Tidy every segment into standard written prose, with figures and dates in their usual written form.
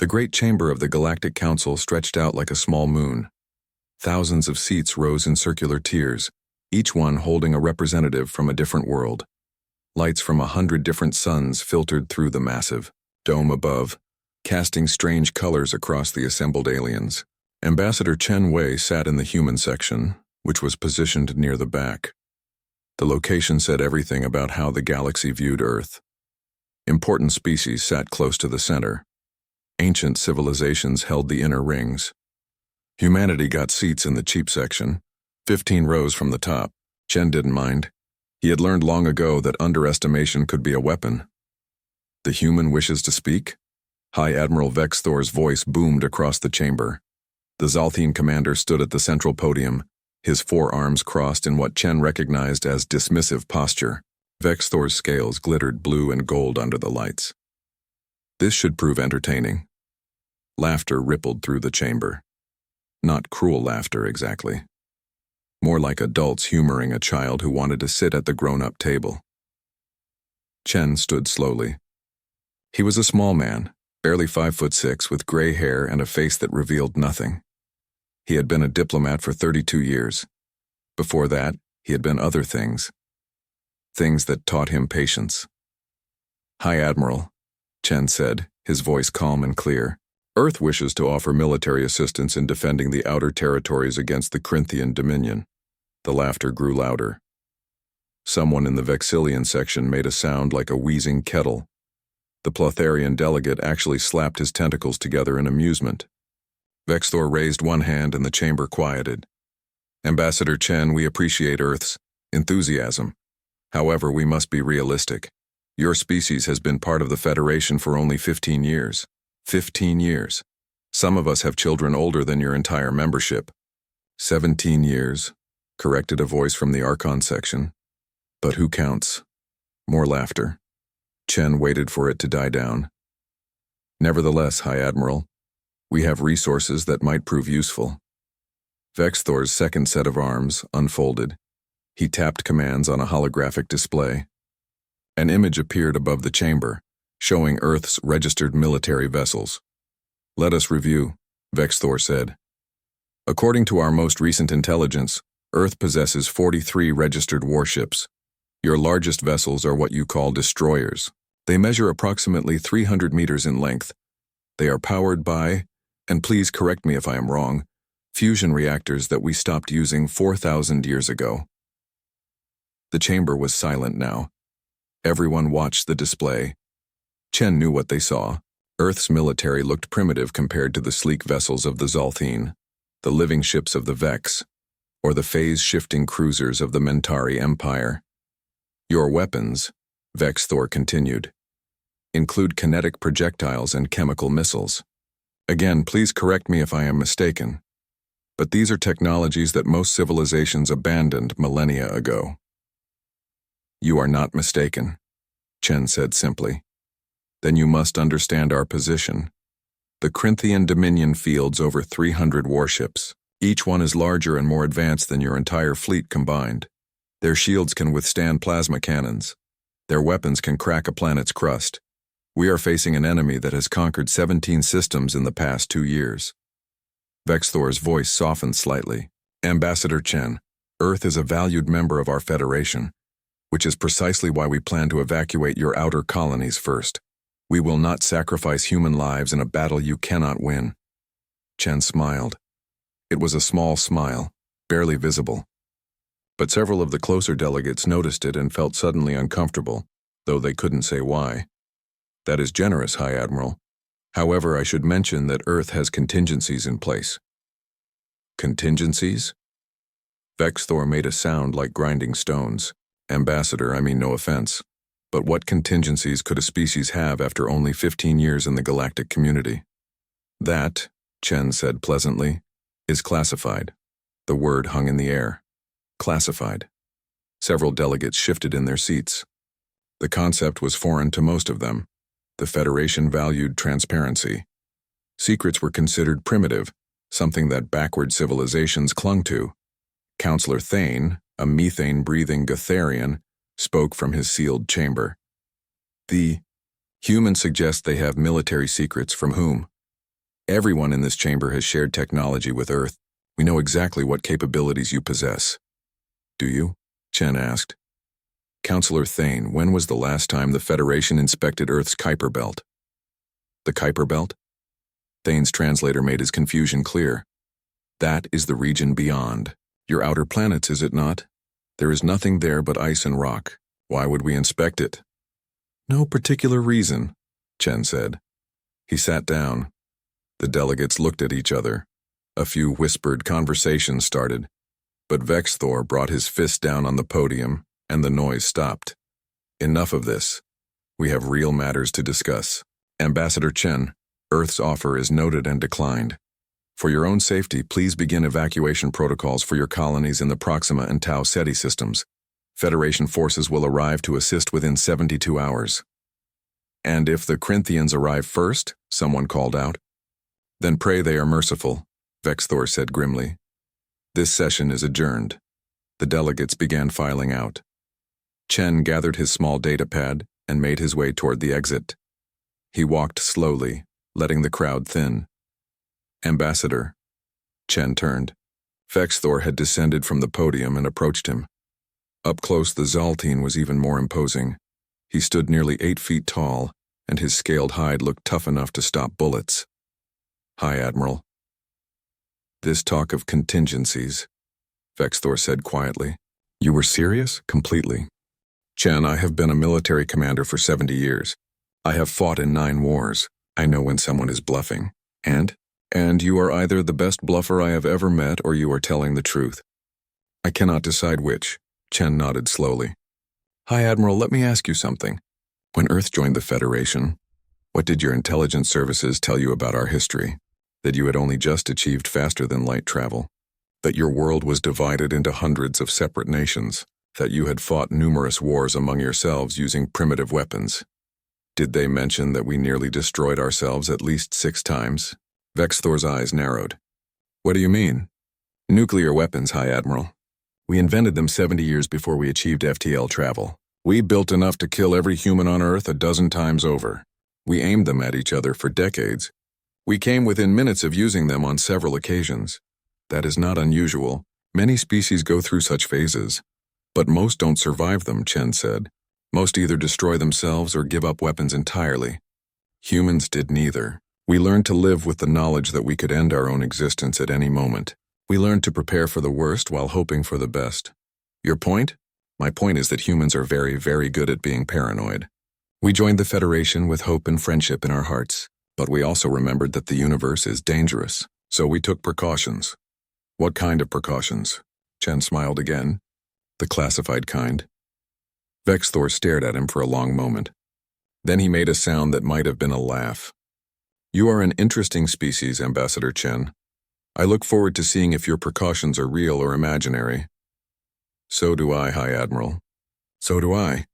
The great chamber of the Galactic Council stretched out like a small moon. Thousands of seats rose in circular tiers, each one holding a representative from a different world. Lights from 100 different suns filtered through the massive dome above, casting strange colors across the assembled aliens. Ambassador Chen Wei sat in the human section, which was positioned near the back. The location said everything about how the galaxy viewed Earth. Important species sat close to the center. Ancient civilizations held the inner rings. Humanity got seats in the cheap section, 15 rows from the top. Chen didn't mind. He had learned long ago that underestimation could be a weapon. The human wishes to speak? High Admiral Vex Thor's voice boomed across the chamber. The Zalthine commander stood at the central podium, his forearms crossed in what Chen recognized as dismissive posture. Vex Thor's scales glittered blue and gold under the lights. This should prove entertaining. Laughter rippled through the chamber. Not cruel laughter, exactly. More like adults humoring a child who wanted to sit at the grown-up table. Chen stood slowly. He was a small man, barely 5'6", with gray hair and a face that revealed nothing. He had been a diplomat for 32 years. Before that, he had been other things. Things that taught him patience. "High Admiral," Chen said, his voice calm and clear. "Earth wishes to offer military assistance in defending the outer territories against the Corinthian Dominion." The laughter grew louder. Someone in the Vexillian section made a sound like a wheezing kettle. The Plotharian delegate actually slapped his tentacles together in amusement. Vex Thor raised one hand and the chamber quieted. "Ambassador Chen, we appreciate Earth's enthusiasm. However, we must be realistic. Your species has been part of the Federation for only 15 years. 15 years. Some of us have children older than your entire membership." 17 years, corrected a voice from the Archon section. "But who counts?" More laughter. Chen waited for it to die down. "Nevertheless, High Admiral, we have resources that might prove useful." Vex Thor's second set of arms unfolded. He tapped commands on a holographic display. An image appeared above the chamber, showing Earth's registered military vessels. "Let us review," Vex Thor said. "According to our most recent intelligence, Earth possesses 43 registered warships. Your largest vessels are what you call destroyers. They measure approximately 300 meters in length. They are powered by, and please correct me if I am wrong, fusion reactors that we stopped using 4,000 years ago." The chamber was silent now. Everyone watched the display. Chen knew what they saw. Earth's military looked primitive compared to the sleek vessels of the Zalthine, the living ships of the Vex, or the phase-shifting cruisers of the Mentari Empire. "Your weapons," Vex Thor continued, "include kinetic projectiles and chemical missiles. Again, please correct me if I am mistaken, but these are technologies that most civilizations abandoned millennia ago." "You are not mistaken," Chen said simply. "Then you must understand our position. The Corinthian Dominion fields over 300 warships. Each one is larger and more advanced than your entire fleet combined. Their shields can withstand plasma cannons. Their weapons can crack a planet's crust. We are facing an enemy that has conquered 17 systems in the past 2 years. Vex Thor's voice softened slightly. "Ambassador Chen, Earth is a valued member of our Federation, which is precisely why we plan to evacuate your outer colonies first. We will not sacrifice human lives in a battle you cannot win." Chen smiled. It was a small smile, barely visible. But several of the closer delegates noticed it and felt suddenly uncomfortable, though they couldn't say why. "That is generous, High Admiral. However, I should mention that Earth has contingencies in place." "Contingencies?" Vex Thor made a sound like grinding stones. "Ambassador, I mean no offense, but what contingencies could a species have after only 15 years in the galactic community?" "That," Chen said pleasantly, "is classified." The word hung in the air. Classified. Several delegates shifted in their seats. The concept was foreign to most of them. The Federation valued transparency. Secrets were considered primitive, something that backward civilizations clung to. Counselor Thane, a methane-breathing Gotharian, spoke from his sealed chamber. "The humans suggest they have military secrets from whom?" Everyone in this chamber has shared technology with Earth. We know exactly what capabilities you possess. Do you? Chen asked. Counselor Thane, when was the last time the Federation inspected Earth's Kuiper Belt? The Kuiper Belt? Thane's translator made his confusion clear. That is the region beyond. Your outer planets, is it not? There is nothing there but ice and rock. Why would we inspect it? No particular reason, Chen said. He sat down. The delegates looked at each other. A few whispered conversations started, but Vexthor brought his fist down on the podium, and the noise stopped. Enough of this. We have real matters to discuss. Ambassador Chen, Earth's offer is noted and declined. For your own safety, please begin evacuation protocols for your colonies in the Proxima and Tau Ceti systems. Federation forces will arrive to assist within 72 hours. And if the Corinthians arrive first, someone called out. Then pray they are merciful, Vexthor said grimly. This session is adjourned. The delegates began filing out. Chen gathered his small datapad and made his way toward the exit. He walked slowly, letting the crowd thin. Ambassador. Chen turned. Vexthor had descended from the podium and approached him. Up close, the Zaltine was even more imposing. He stood nearly 8 feet tall, and his scaled hide looked tough enough to stop bullets. Hi, Admiral. This talk of contingencies, Vexthor said quietly. You were serious? Completely. Chen, I have been a military commander for 70 years. I have fought in 9 wars. I know when someone is bluffing. And you are either the best bluffer I have ever met or you are telling the truth. I cannot decide which. Chen nodded slowly. Hi, Admiral, let me ask you something. When Earth joined the Federation, what did your intelligence services tell you about our history? That you had only just achieved faster-than-light travel? That your world was divided into hundreds of separate nations? That you had fought numerous wars among yourselves using primitive weapons? Did they mention that we nearly destroyed ourselves at least 6 times? Vexthor's eyes narrowed. What do you mean? Nuclear weapons, High Admiral. We invented them 70 years before we achieved FTL travel. We built enough to kill every human on Earth a dozen times over. We aimed them at each other for decades. We came within minutes of using them on several occasions. That is not unusual. Many species go through such phases. But most don't survive them, Chen said. Most either destroy themselves or give up weapons entirely. Humans did neither. We learned to live with the knowledge that we could end our own existence at any moment. We learned to prepare for the worst while hoping for the best. Your point? My point is that humans are very, very good at being paranoid. We joined the Federation with hope and friendship in our hearts, but we also remembered that the universe is dangerous, so we took precautions. What kind of precautions? Chen smiled again. The classified kind. Vexthor stared at him for a long moment. Then he made a sound that might have been a laugh. You are an interesting species, Ambassador Chen. I look forward to seeing if your precautions are real or imaginary. So do I, High Admiral. So do I.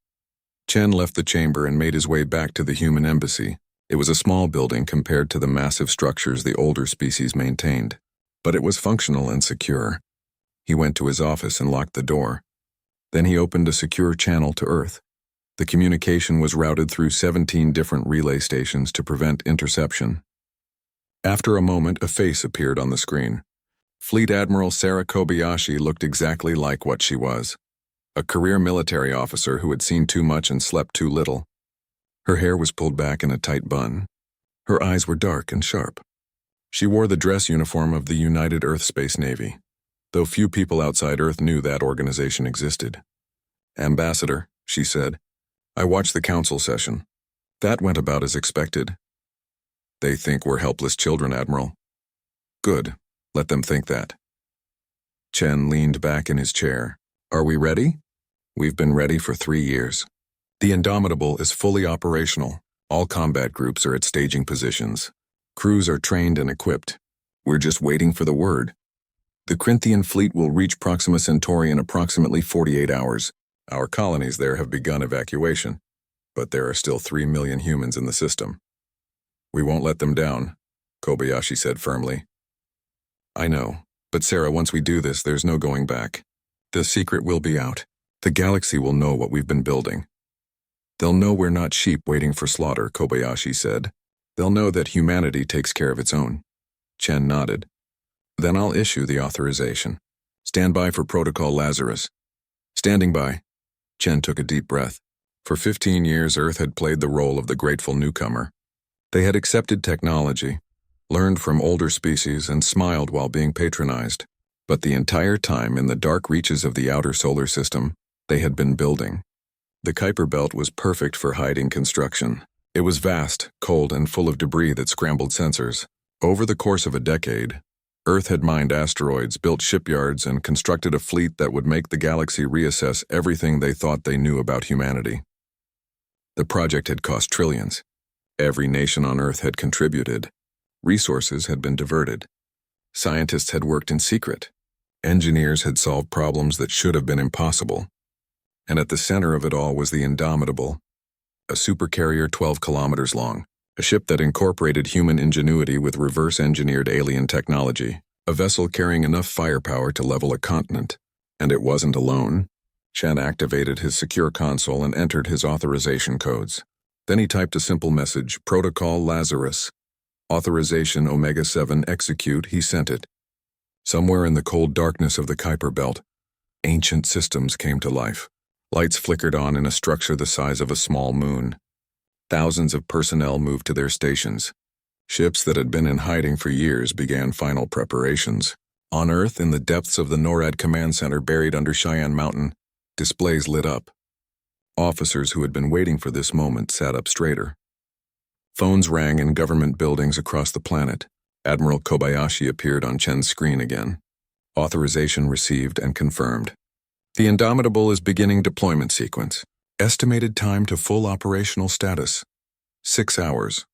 Chen left the chamber and made his way back to the human embassy. It was a small building compared to the massive structures the older species maintained, but it was functional and secure. He went to his office and locked the door. Then he opened a secure channel to Earth. The communication was routed through 17 different relay stations to prevent interception. After a moment, a face appeared on the screen. Fleet Admiral Sarah Kobayashi looked exactly like what she was. A career military officer who had seen too much and slept too little. Her hair was pulled back in a tight bun. Her eyes were dark and sharp. She wore the dress uniform of the United Earth Space Navy, though few people outside Earth knew that organization existed. Ambassador, she said, I watched the council session. That went about as expected. They think we're helpless children, Admiral. Good. Let them think that. Chen leaned back in his chair. Are we ready? We've been ready for 3 years. The Indomitable is fully operational. All combat groups are at staging positions. Crews are trained and equipped. We're just waiting for the word. The Corinthian fleet will reach Proxima Centauri in approximately 48 hours. Our colonies there have begun evacuation, but there are still 3 million humans in the system. We won't let them down, Kobayashi said firmly. I know, but Sarah, once we do this, there's no going back. The secret will be out. The galaxy will know what we've been building. They'll know we're not sheep waiting for slaughter, Kobayashi said. They'll know that humanity takes care of its own. Chen nodded. Then I'll issue the authorization. Stand by for Protocol Lazarus. Standing by. Chen took a deep breath. For 15 years, Earth had played the role of the grateful newcomer. They had accepted technology, learned from older species, and smiled while being patronized. But the entire time in the dark reaches of the outer solar system, they had been building. The Kuiper Belt was perfect for hiding construction. It was vast, cold, and full of debris that scrambled sensors. Over the course of a decade, Earth had mined asteroids, built shipyards, and constructed a fleet that would make the galaxy reassess everything they thought they knew about humanity. The project had cost trillions. Every nation on Earth had contributed. Resources had been diverted. Scientists had worked in secret. Engineers had solved problems that should have been impossible. And at the center of it all was the Indomitable, a supercarrier 12 kilometers long, a ship that incorporated human ingenuity with reverse-engineered alien technology, a vessel carrying enough firepower to level a continent. And it wasn't alone. Chen activated his secure console and entered his authorization codes. Then he typed a simple message, Protocol Lazarus. Authorization Omega-7 execute, he sent it. Somewhere in the cold darkness of the Kuiper Belt, ancient systems came to life. Lights flickered on in a structure the size of a small moon. Thousands of personnel moved to their stations. Ships that had been in hiding for years began final preparations. On Earth, in the depths of the NORAD command center buried under Cheyenne Mountain, displays lit up. Officers who had been waiting for this moment sat up straighter. Phones rang in government buildings across the planet. Admiral Kobayashi appeared on Chen's screen again. Authorization received and confirmed. The Indomitable is beginning deployment sequence. Estimated time to full operational status, 6 hours.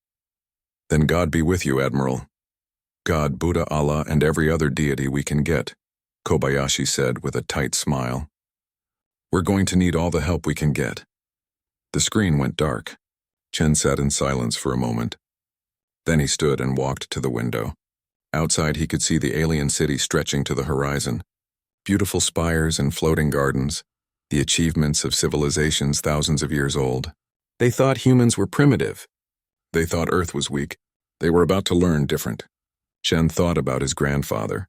Then God be with you, Admiral. God, Buddha, Allah, and every other deity we can get, Kobayashi said with a tight smile. We're going to need all the help we can get. The screen went dark. Chen sat in silence for a moment. Then he stood and walked to the window. Outside he could see the alien city stretching to the horizon. Beautiful spires and floating gardens, the achievements of civilizations thousands of years old. They thought humans were primitive. They thought Earth was weak. They were about to learn different. Chen thought about his grandfather,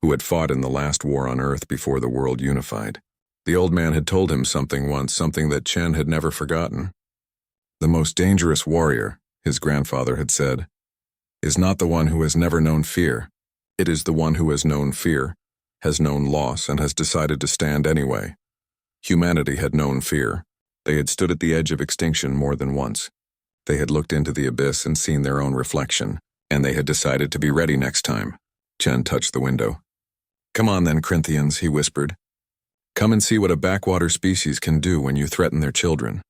who had fought in the last war on Earth before the world unified. The old man had told him something once, something that Chen had never forgotten. The most dangerous warrior, his grandfather had said, is not the one who has never known fear. It is the one who has known fear, has known loss, and has decided to stand anyway. Humanity had known fear. They had stood at the edge of extinction more than once. They had looked into the abyss and seen their own reflection, and they had decided to be ready next time. Chen touched the window. Come on then, Corinthians, he whispered. Come and see what a backwater species can do when you threaten their children.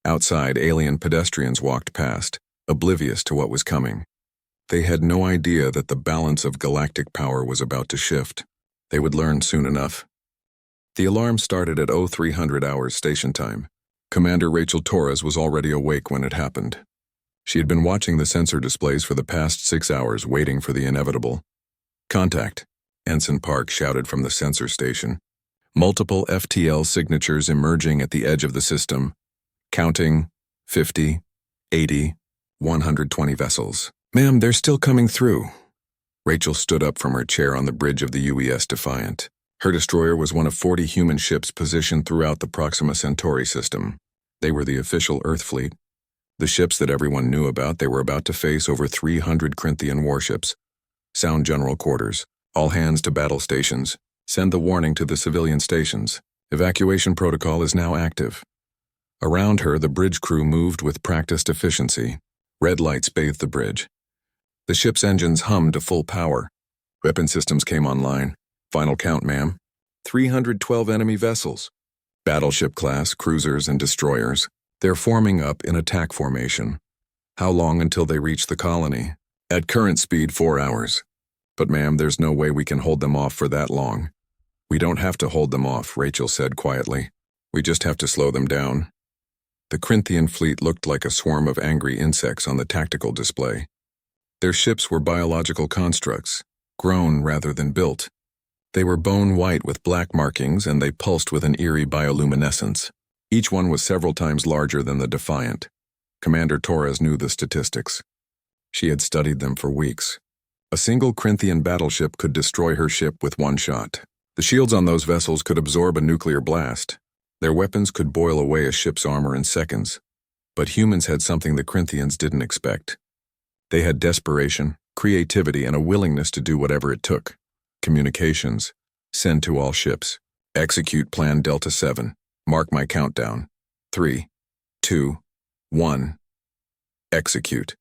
Outside, alien pedestrians walked past, oblivious to what was coming. They had no idea that the balance of galactic power was about to shift. They would learn soon enough. The alarm started at 0300 hours station time. Commander Rachel Torres was already awake when it happened. She had been watching the sensor displays for the past 6 hours, waiting for the inevitable. Contact, Ensign Park shouted from the sensor station. Multiple FTL signatures emerging at the edge of the system. Counting, 50, 80, 120 vessels. Ma'am, they're still coming through. Rachel stood up from her chair on the bridge of the UES Defiant. Her destroyer was one of 40 human ships positioned throughout the Proxima Centauri system. They were the official Earth fleet. The ships that everyone knew about. They were about to face over 300 Corinthian warships. Sound general quarters. All hands to battle stations. Send the warning to the civilian stations. Evacuation protocol is now active. Around her, the bridge crew moved with practiced efficiency. Red lights bathed the bridge. The ship's engines hummed to full power. Weapon systems came online. Final count, ma'am. 312 enemy vessels. Battleship class, cruisers, and destroyers. They're forming up in attack formation. How long until they reach the colony? At current speed, 4 hours. But ma'am, there's no way we can hold them off for that long. We don't have to hold them off, Rachel said quietly. We just have to slow them down. The Corinthian fleet looked like a swarm of angry insects on the tactical display. Their ships were biological constructs, grown rather than built. They were bone white with black markings, and they pulsed with an eerie bioluminescence. Each one was several times larger than the Defiant. Commander Torres knew the statistics. She had studied them for weeks. A single Corinthian battleship could destroy her ship with one shot. The shields on those vessels could absorb a nuclear blast. Their weapons could boil away a ship's armor in seconds. But humans had something the Corinthians didn't expect. They had desperation, creativity, and a willingness to do whatever it took. Communications. Send to all ships. Execute Plan Delta 7. Mark my countdown. 3, 2, 1. Execute.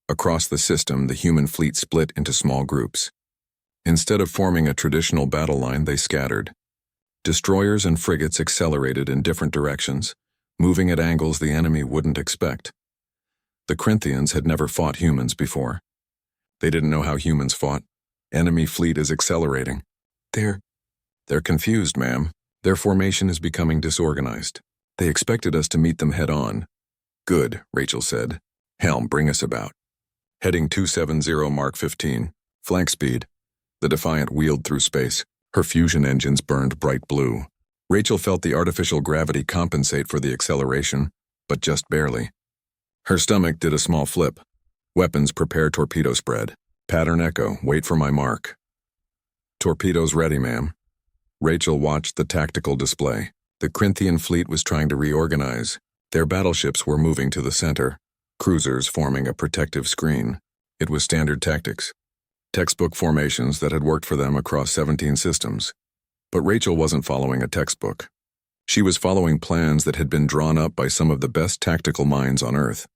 Across the system, the human fleet split into small groups. Instead of forming a traditional battle line, they scattered. Destroyers and frigates accelerated in different directions, moving at angles the enemy wouldn't expect. The Corinthians had never fought humans before. They didn't know how humans fought. Enemy fleet is accelerating. They're confused, ma'am. Their formation is becoming disorganized. They expected us to meet them head-on. Good, Rachel said. Helm, bring us about. Heading 270 Mark 15. Flank speed. The Defiant wheeled through space. Her fusion engines burned bright blue. Rachel felt the artificial gravity compensate for the acceleration, but just barely. Her stomach did a small flip. Weapons, prepare torpedo spread. Pattern echo, wait for my mark. Torpedoes ready, ma'am. Rachel watched the tactical display. The Corinthian fleet was trying to reorganize. Their battleships were moving to the center, cruisers forming a protective screen. It was standard tactics. Textbook formations that had worked for them across 17 systems. But Rachel wasn't following a textbook. She was following plans that had been drawn up by some of the best tactical minds on Earth.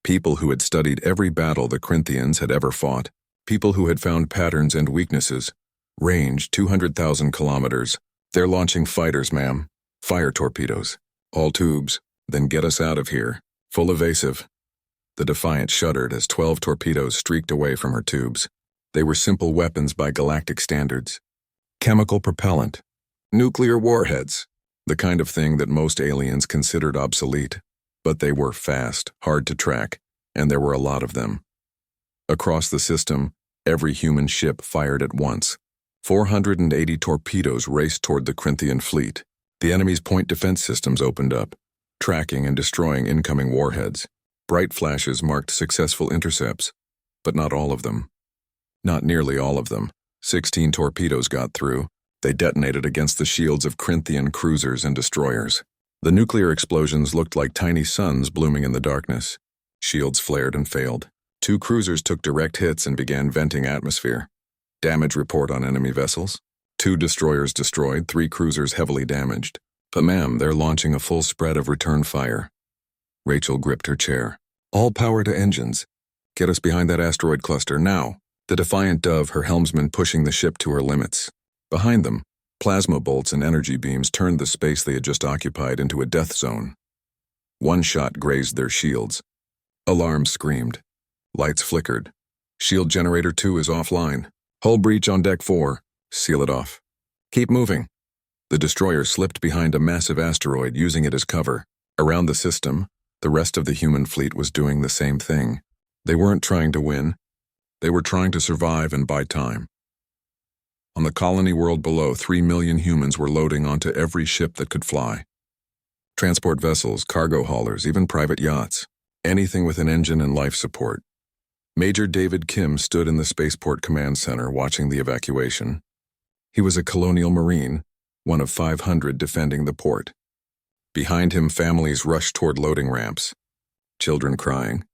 People who had studied every battle the Corinthians had ever fought. People who had found patterns and weaknesses. Range 200,000 kilometers. They're launching fighters, ma'am. Fire torpedoes. All tubes. Then get us out of here. Full evasive. The Defiant shuddered as 12 torpedoes streaked away from her tubes. They were simple weapons by galactic standards. Chemical propellant. Nuclear warheads. The kind of thing that most aliens considered obsolete. But they were fast, hard to track, and there were a lot of them. Across the system, every human ship fired at once. 480 torpedoes raced toward the Corinthian fleet. The enemy's point defense systems opened up, tracking and destroying incoming warheads. Bright flashes marked successful intercepts, but not all of them. Not nearly all of them. 16 torpedoes got through. They detonated against the shields of Corinthian cruisers and destroyers. The nuclear explosions looked like tiny suns blooming in the darkness. Shields flared and failed. 2 cruisers took direct hits and began venting atmosphere. Damage report on enemy vessels. 2 destroyers destroyed, 3 cruisers heavily damaged. But ma'am, they're launching a full spread of return fire. Rachel gripped her chair. All power to engines. Get us behind that asteroid cluster, now. The Defiant dove, her helmsman pushing the ship to her limits. Behind them, plasma bolts and energy beams turned the space they had just occupied into a death zone. One shot grazed their shields. Alarms screamed. Lights flickered. Shield generator 2 is offline. Hull breach on deck 4. Seal it off. Keep moving. The destroyer slipped behind a massive asteroid, using it as cover. Around the system, the rest of the human fleet was doing the same thing. They weren't trying to win. They were trying to survive and buy time. On the colony world below, 3 million humans were loading onto every ship that could fly. Transport vessels, cargo haulers, even private yachts. Anything with an engine and life support. Major David Kim stood in the Spaceport Command Center watching the evacuation. He was a colonial marine, one of 500 defending the port. Behind him, families rushed toward loading ramps. Children crying.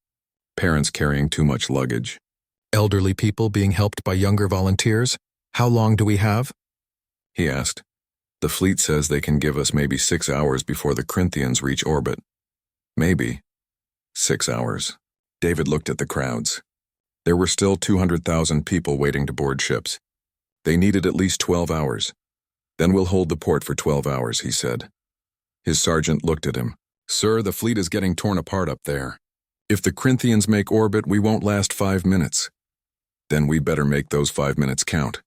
Parents carrying too much luggage. Elderly people being helped by younger volunteers. How long do we have? He asked. The fleet says they can give us maybe 6 hours before the Corinthians reach orbit. Maybe. 6 hours. David looked at the crowds. There were still 200,000 people waiting to board ships. They needed at least 12 hours. Then we'll hold the port for 12 hours, he said. His sergeant looked at him. Sir, the fleet is getting torn apart up there. If the Corinthians make orbit, we won't last 5 minutes. Then we better make those 5 minutes count.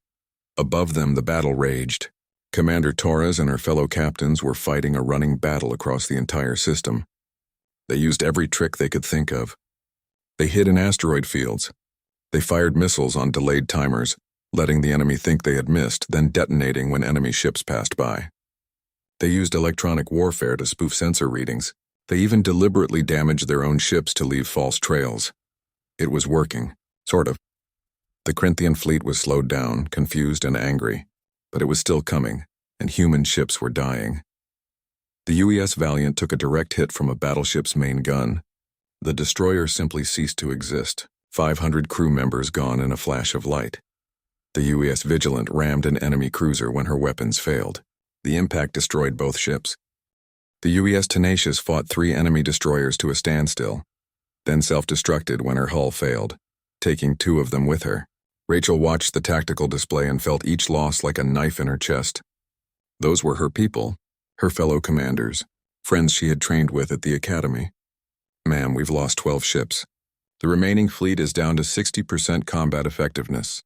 Above them, the battle raged. Commander Torres and her fellow captains were fighting a running battle across the entire system. They used every trick they could think of. They hid in asteroid fields. They fired missiles on delayed timers, letting the enemy think they had missed, then detonating when enemy ships passed by. They used electronic warfare to spoof sensor readings. They even deliberately damaged their own ships to leave false trails. It was working, sort of. The Corinthian fleet was slowed down, confused and angry, but it was still coming, and human ships were dying. The UES Valiant took a direct hit from a battleship's main gun. The destroyer simply ceased to exist, 500 crew members gone in a flash of light. The UES Vigilant rammed an enemy cruiser when her weapons failed. The impact destroyed both ships. The UES Tenacious fought 3 enemy destroyers to a standstill, then self-destructed when her hull failed, taking 2 of them with her. Rachel watched the tactical display and felt each loss like a knife in her chest. Those were her people, her fellow commanders, friends she had trained with at the academy. Ma'am, we've lost 12 ships. The remaining fleet is down to 60% combat effectiveness.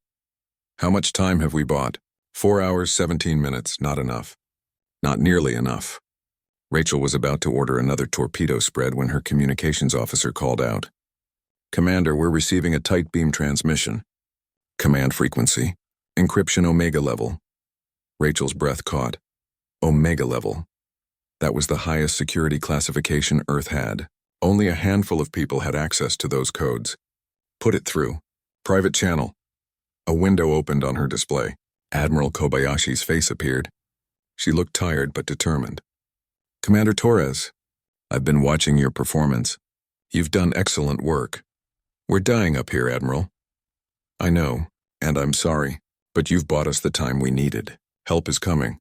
How much time have we bought? 4 hours, 17 minutes, not enough. Not nearly enough. Rachel was about to order another torpedo spread when her communications officer called out. Commander, we're receiving a tight beam transmission. Command frequency. Encryption Omega level. Rachel's breath caught. Omega level. That was the highest security classification Earth had. Only a handful of people had access to those codes. Put it through. Private channel. A window opened on her display. Admiral Kobayashi's face appeared. She looked tired but determined. Commander Torres, I've been watching your performance. You've done excellent work. We're dying up here, Admiral. I know, and I'm sorry, but you've bought us the time we needed. Help is coming.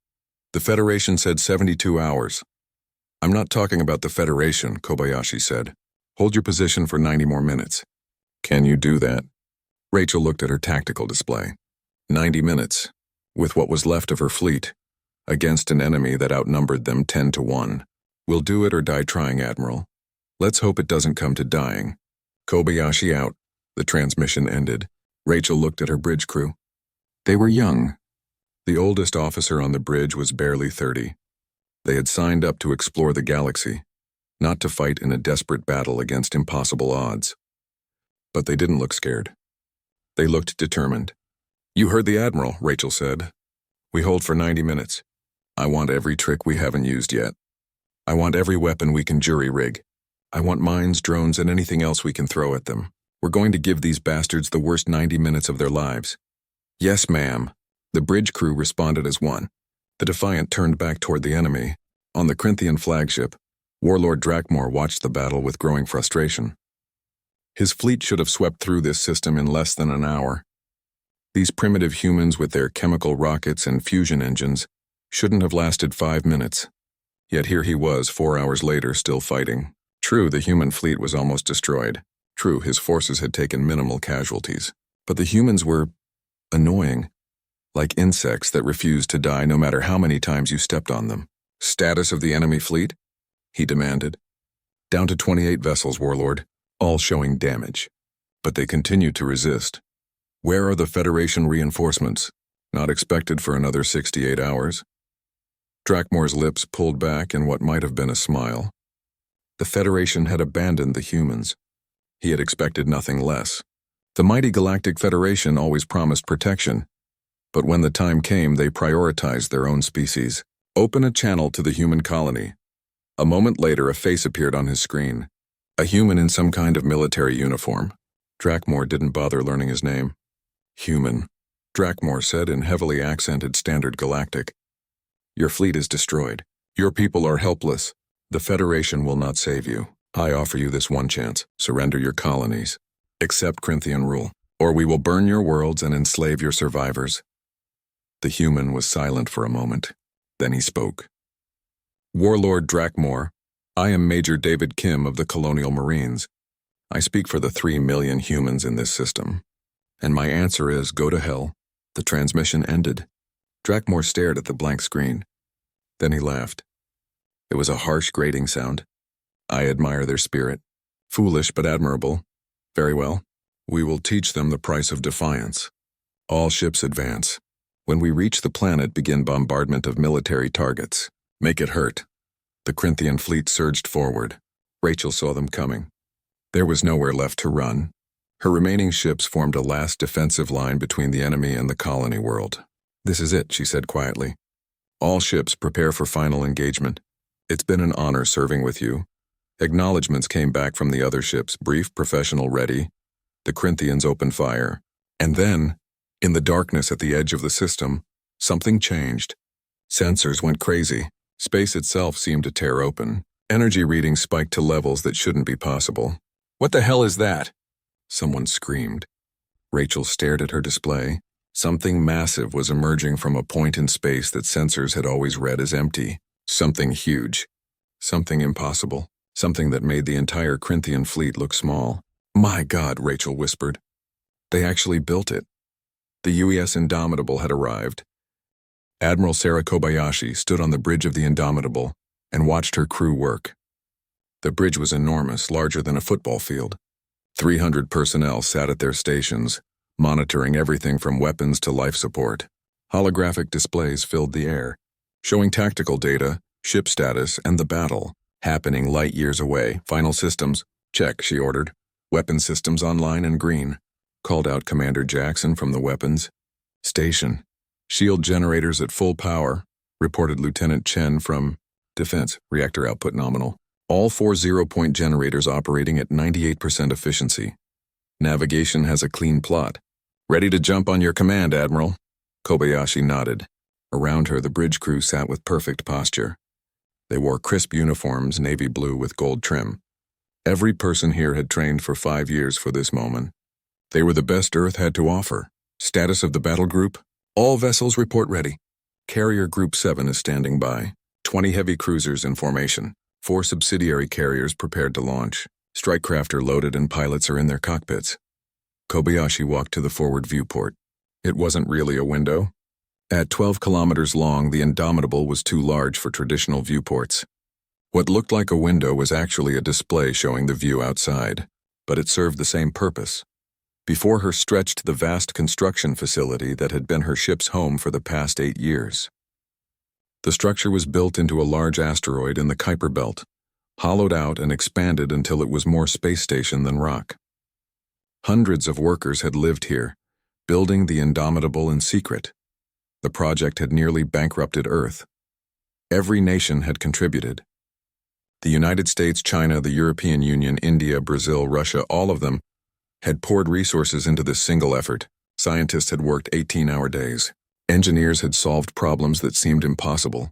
The Federation said 72 hours. I'm not talking about the Federation, Kobayashi said. Hold your position for 90 more minutes. Can you do that? Rachel looked at her tactical display. 90 minutes, with what was left of her fleet, against an enemy that outnumbered them 10 to 1. We'll do it or die trying, Admiral. Let's hope it doesn't come to dying. Kobayashi out. The transmission ended. Rachel looked at her bridge crew. They were young. The oldest officer on the bridge was barely 30. They had signed up to explore the galaxy, not to fight in a desperate battle against impossible odds. But they didn't look scared. They looked determined. You heard the Admiral, Rachel said. We hold for 90 minutes. I want every trick we haven't used yet. I want every weapon we can jury-rig. I want mines, drones, and anything else we can throw at them. We're going to give these bastards the worst 90 minutes of their lives. Yes, ma'am. The bridge crew responded as one. The Defiant turned back toward the enemy. On the Corinthian flagship, Warlord Drakmor watched the battle with growing frustration. His fleet should have swept through this system in less than an hour. These primitive humans with their chemical rockets and fusion engines shouldn't have lasted 5 minutes. Yet here he was 4 hours later still fighting. True, the human fleet was almost destroyed. True, his forces had taken minimal casualties. But the humans were annoying, like insects that refused to die no matter how many times you stepped on them. Status of the enemy fleet? He demanded. Down to 28 vessels, Warlord, all showing damage. But they continued to resist. Where are the Federation reinforcements? Not expected for another 68 hours. Drakmor's lips pulled back in what might have been a smile. The Federation had abandoned the humans. He had expected nothing less. The mighty Galactic Federation always promised protection, but when the time came, they prioritized their own species. Open a channel to the human colony. A moment later, a face appeared on his screen. A human in some kind of military uniform. Drakmor didn't bother learning his name. Human, Drakmor said in heavily accented Standard Galactic. Your fleet is destroyed. Your people are helpless. The Federation will not save you. I offer you this one chance. Surrender your colonies. Accept Corinthian rule, or we will burn your worlds and enslave your survivors. The human was silent for a moment. Then he spoke. Warlord Drakmor, I am Major David Kim of the Colonial Marines. I speak for the 3 million humans in this system. And my answer is, go to hell. The transmission ended. Drakmor stared at the blank screen. Then he laughed. It was a harsh, grating sound. I admire their spirit. Foolish but admirable. Very well. We will teach them the price of defiance. All ships advance. When we reach the planet, begin bombardment of military targets. Make it hurt. The Corinthian fleet surged forward. Rachel saw them coming. There was nowhere left to run. Her remaining ships formed a last defensive line between the enemy and the colony world. This is it, she said quietly. All ships prepare for final engagement. It's been an honor serving with you. Acknowledgements came back from the other ships, brief, professional, ready. The Corinthians opened fire. And then, in the darkness at the edge of the system, something changed. Sensors went crazy. Space itself seemed to tear open. Energy readings spiked to levels that shouldn't be possible. "What the hell is that?" someone screamed. Rachel stared at her display. Something massive was emerging from a point in space that sensors had always read as empty. Something huge. Something impossible. Something that made the entire Corinthian fleet look small. "My God," Rachel whispered. They actually built it. The UES Indomitable had arrived. Admiral Sarah Kobayashi stood on the bridge of the Indomitable and watched her crew work. The bridge was enormous, larger than a football field. 300 personnel sat at their stations, monitoring everything from weapons to life support. Holographic displays filled the air, showing tactical data, ship status, and the battle, happening light years away. "Final systems, check," she ordered. "Weapon systems online and green," called out Commander Jackson from the weapons station. "Shield generators at full power," reported Lieutenant Chen from Defense. "Reactor output nominal. All 4 zero-point generators operating at 98% efficiency. Navigation has a clean plot. Ready to jump on your command, Admiral." Kobayashi nodded. Around her, the bridge crew sat with perfect posture. They wore crisp uniforms, navy blue with gold trim. Every person here had trained for 5 years for this moment. They were the best Earth had to offer. Status of the battle group? "All vessels report ready. Carrier Group 7 is standing by. 20 heavy cruisers in formation. 4 subsidiary carriers prepared to launch. Strike-craft are loaded and pilots are in their cockpits." Kobayashi walked to the forward viewport. It wasn't really a window. At 12 kilometers long, the Indomitable was too large for traditional viewports. What looked like a window was actually a display showing the view outside, but it served the same purpose. Before her stretched the vast construction facility that had been her ship's home for the past 8 years. The structure was built into a large asteroid in the Kuiper Belt, hollowed out and expanded until it was more space station than rock. Hundreds of workers had lived here, building the Indomitable in secret. The project had nearly bankrupted Earth. Every nation had contributed. The United States, China, the European Union, India, Brazil, Russia, all of them had poured resources into this single effort. Scientists had worked 18-hour days. Engineers had solved problems that seemed impossible.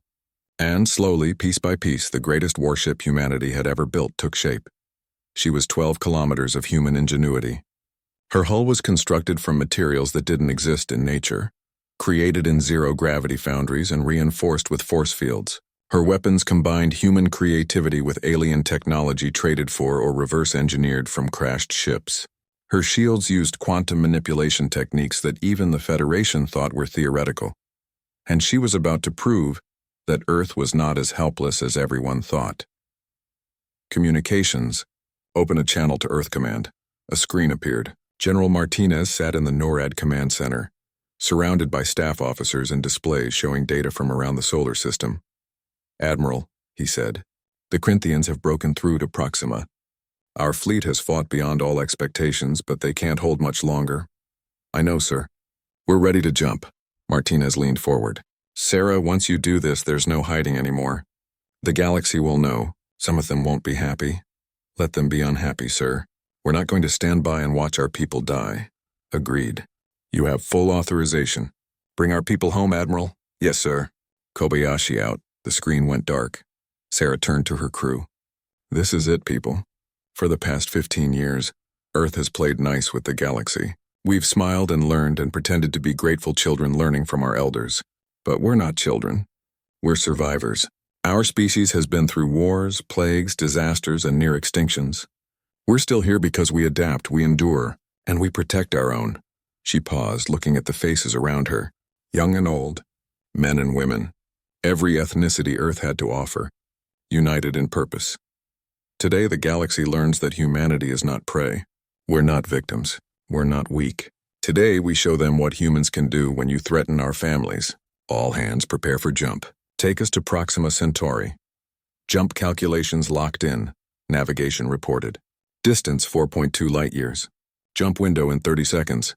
And slowly, piece by piece, the greatest warship humanity had ever built took shape. She was 12 kilometers of human ingenuity. Her hull was constructed from materials that didn't exist in nature, created in zero-gravity foundries and reinforced with force fields. Her weapons combined human creativity with alien technology traded for or reverse-engineered from crashed ships. Her shields used quantum manipulation techniques that even the Federation thought were theoretical. And she was about to prove that Earth was not as helpless as everyone thought. Communications. Open a channel to Earth Command. A screen appeared. General Martinez sat in the NORAD command center, surrounded by staff officers and displays showing data from around the solar system. "Admiral," he said, "the Corinthians have broken through to Proxima. Our fleet has fought beyond all expectations, but they can't hold much longer." "I know, sir. We're ready to jump." Martinez leaned forward. "Sarah, once you do this, there's no hiding anymore. The galaxy will know. Some of them won't be happy. Let them be unhappy, sir. We're not going to stand by and watch our people die." "Agreed. You have full authorization. Bring our people home, Admiral." "Yes, sir." Kobayashi out. The screen went dark. Sarah turned to her crew. "This is it, people. For the past 15 years, Earth has played nice with the galaxy. We've smiled and learned and pretended to be grateful children learning from our elders. But we're not children. We're survivors. Our species has been through wars, plagues, disasters, and near extinctions. We're still here because we adapt, we endure, and we protect our own." She paused, looking at the faces around her, young and old, men and women, every ethnicity Earth had to offer, united in purpose. Today, the galaxy learns that humanity is not prey. We're not victims. We're not weak. Today, we show them what humans can do when you threaten our families. All hands prepare for jump. Take us to Proxima Centauri. Jump calculations locked in. Navigation reported. Distance 4.2 light-years. Jump window in 30 seconds.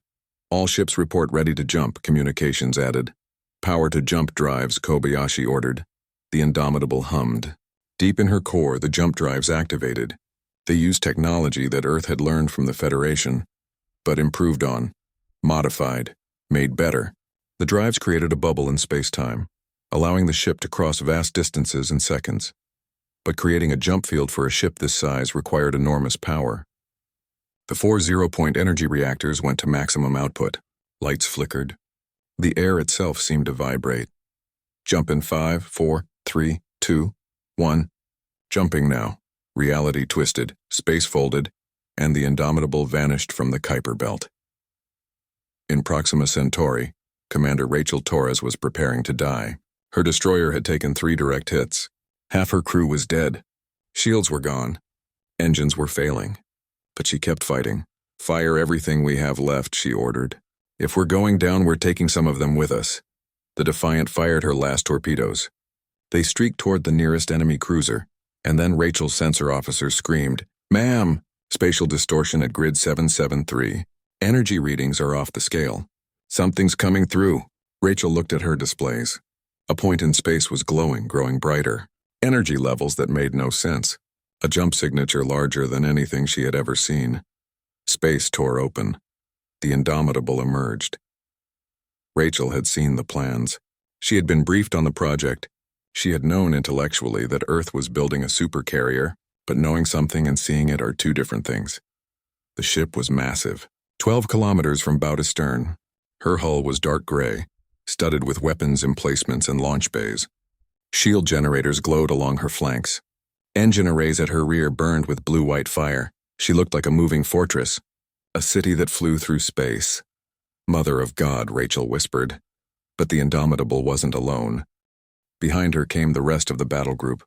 All ships report ready to jump, communications added. Power to jump drives, Kobayashi ordered. The Indomitable hummed. Deep in her core, the jump drives activated. They used technology that Earth had learned from the Federation, but improved on. Modified. Made better. The drives created a bubble in space-time, allowing the ship to cross vast distances in seconds. But creating a jump field for a ship this size required enormous power. The 4 zero-point energy reactors went to maximum output. Lights flickered. The air itself seemed to vibrate. Jump in 5, 4, 3, 2, 1. Jumping now. Reality twisted, space folded, and the Indomitable vanished from the Kuiper belt. In Proxima Centauri, Commander Rachel Torres was preparing to die. Her destroyer had taken 3 direct hits. Half her crew was dead. Shields were gone. Engines were failing. But she kept fighting. "Fire everything we have left," she ordered. "If we're going down, we're taking some of them with us." The Defiant fired her last torpedoes. They streaked toward the nearest enemy cruiser, and then Rachel's sensor officer screamed, "Ma'am!" Spatial distortion at grid 773. Energy readings are off the scale. "Something's coming through." Rachel looked at her displays. A point in space was glowing, growing brighter. Energy levels that made no sense. A jump signature larger than anything she had ever seen. Space tore open. The Indomitable emerged. Rachel had seen the plans. She had been briefed on the project. She had known intellectually that Earth was building a supercarrier, but knowing something and seeing it are two different things. The ship was massive, 12 kilometers from bow to stern. Her hull was dark gray, studded with weapons emplacements and launch bays. Shield generators glowed along her flanks. Engine arrays at her rear burned with blue-white fire. She looked like a moving fortress, a city that flew through space. "Mother of God," Rachel whispered. But the Indomitable wasn't alone. Behind her came the rest of the battle group.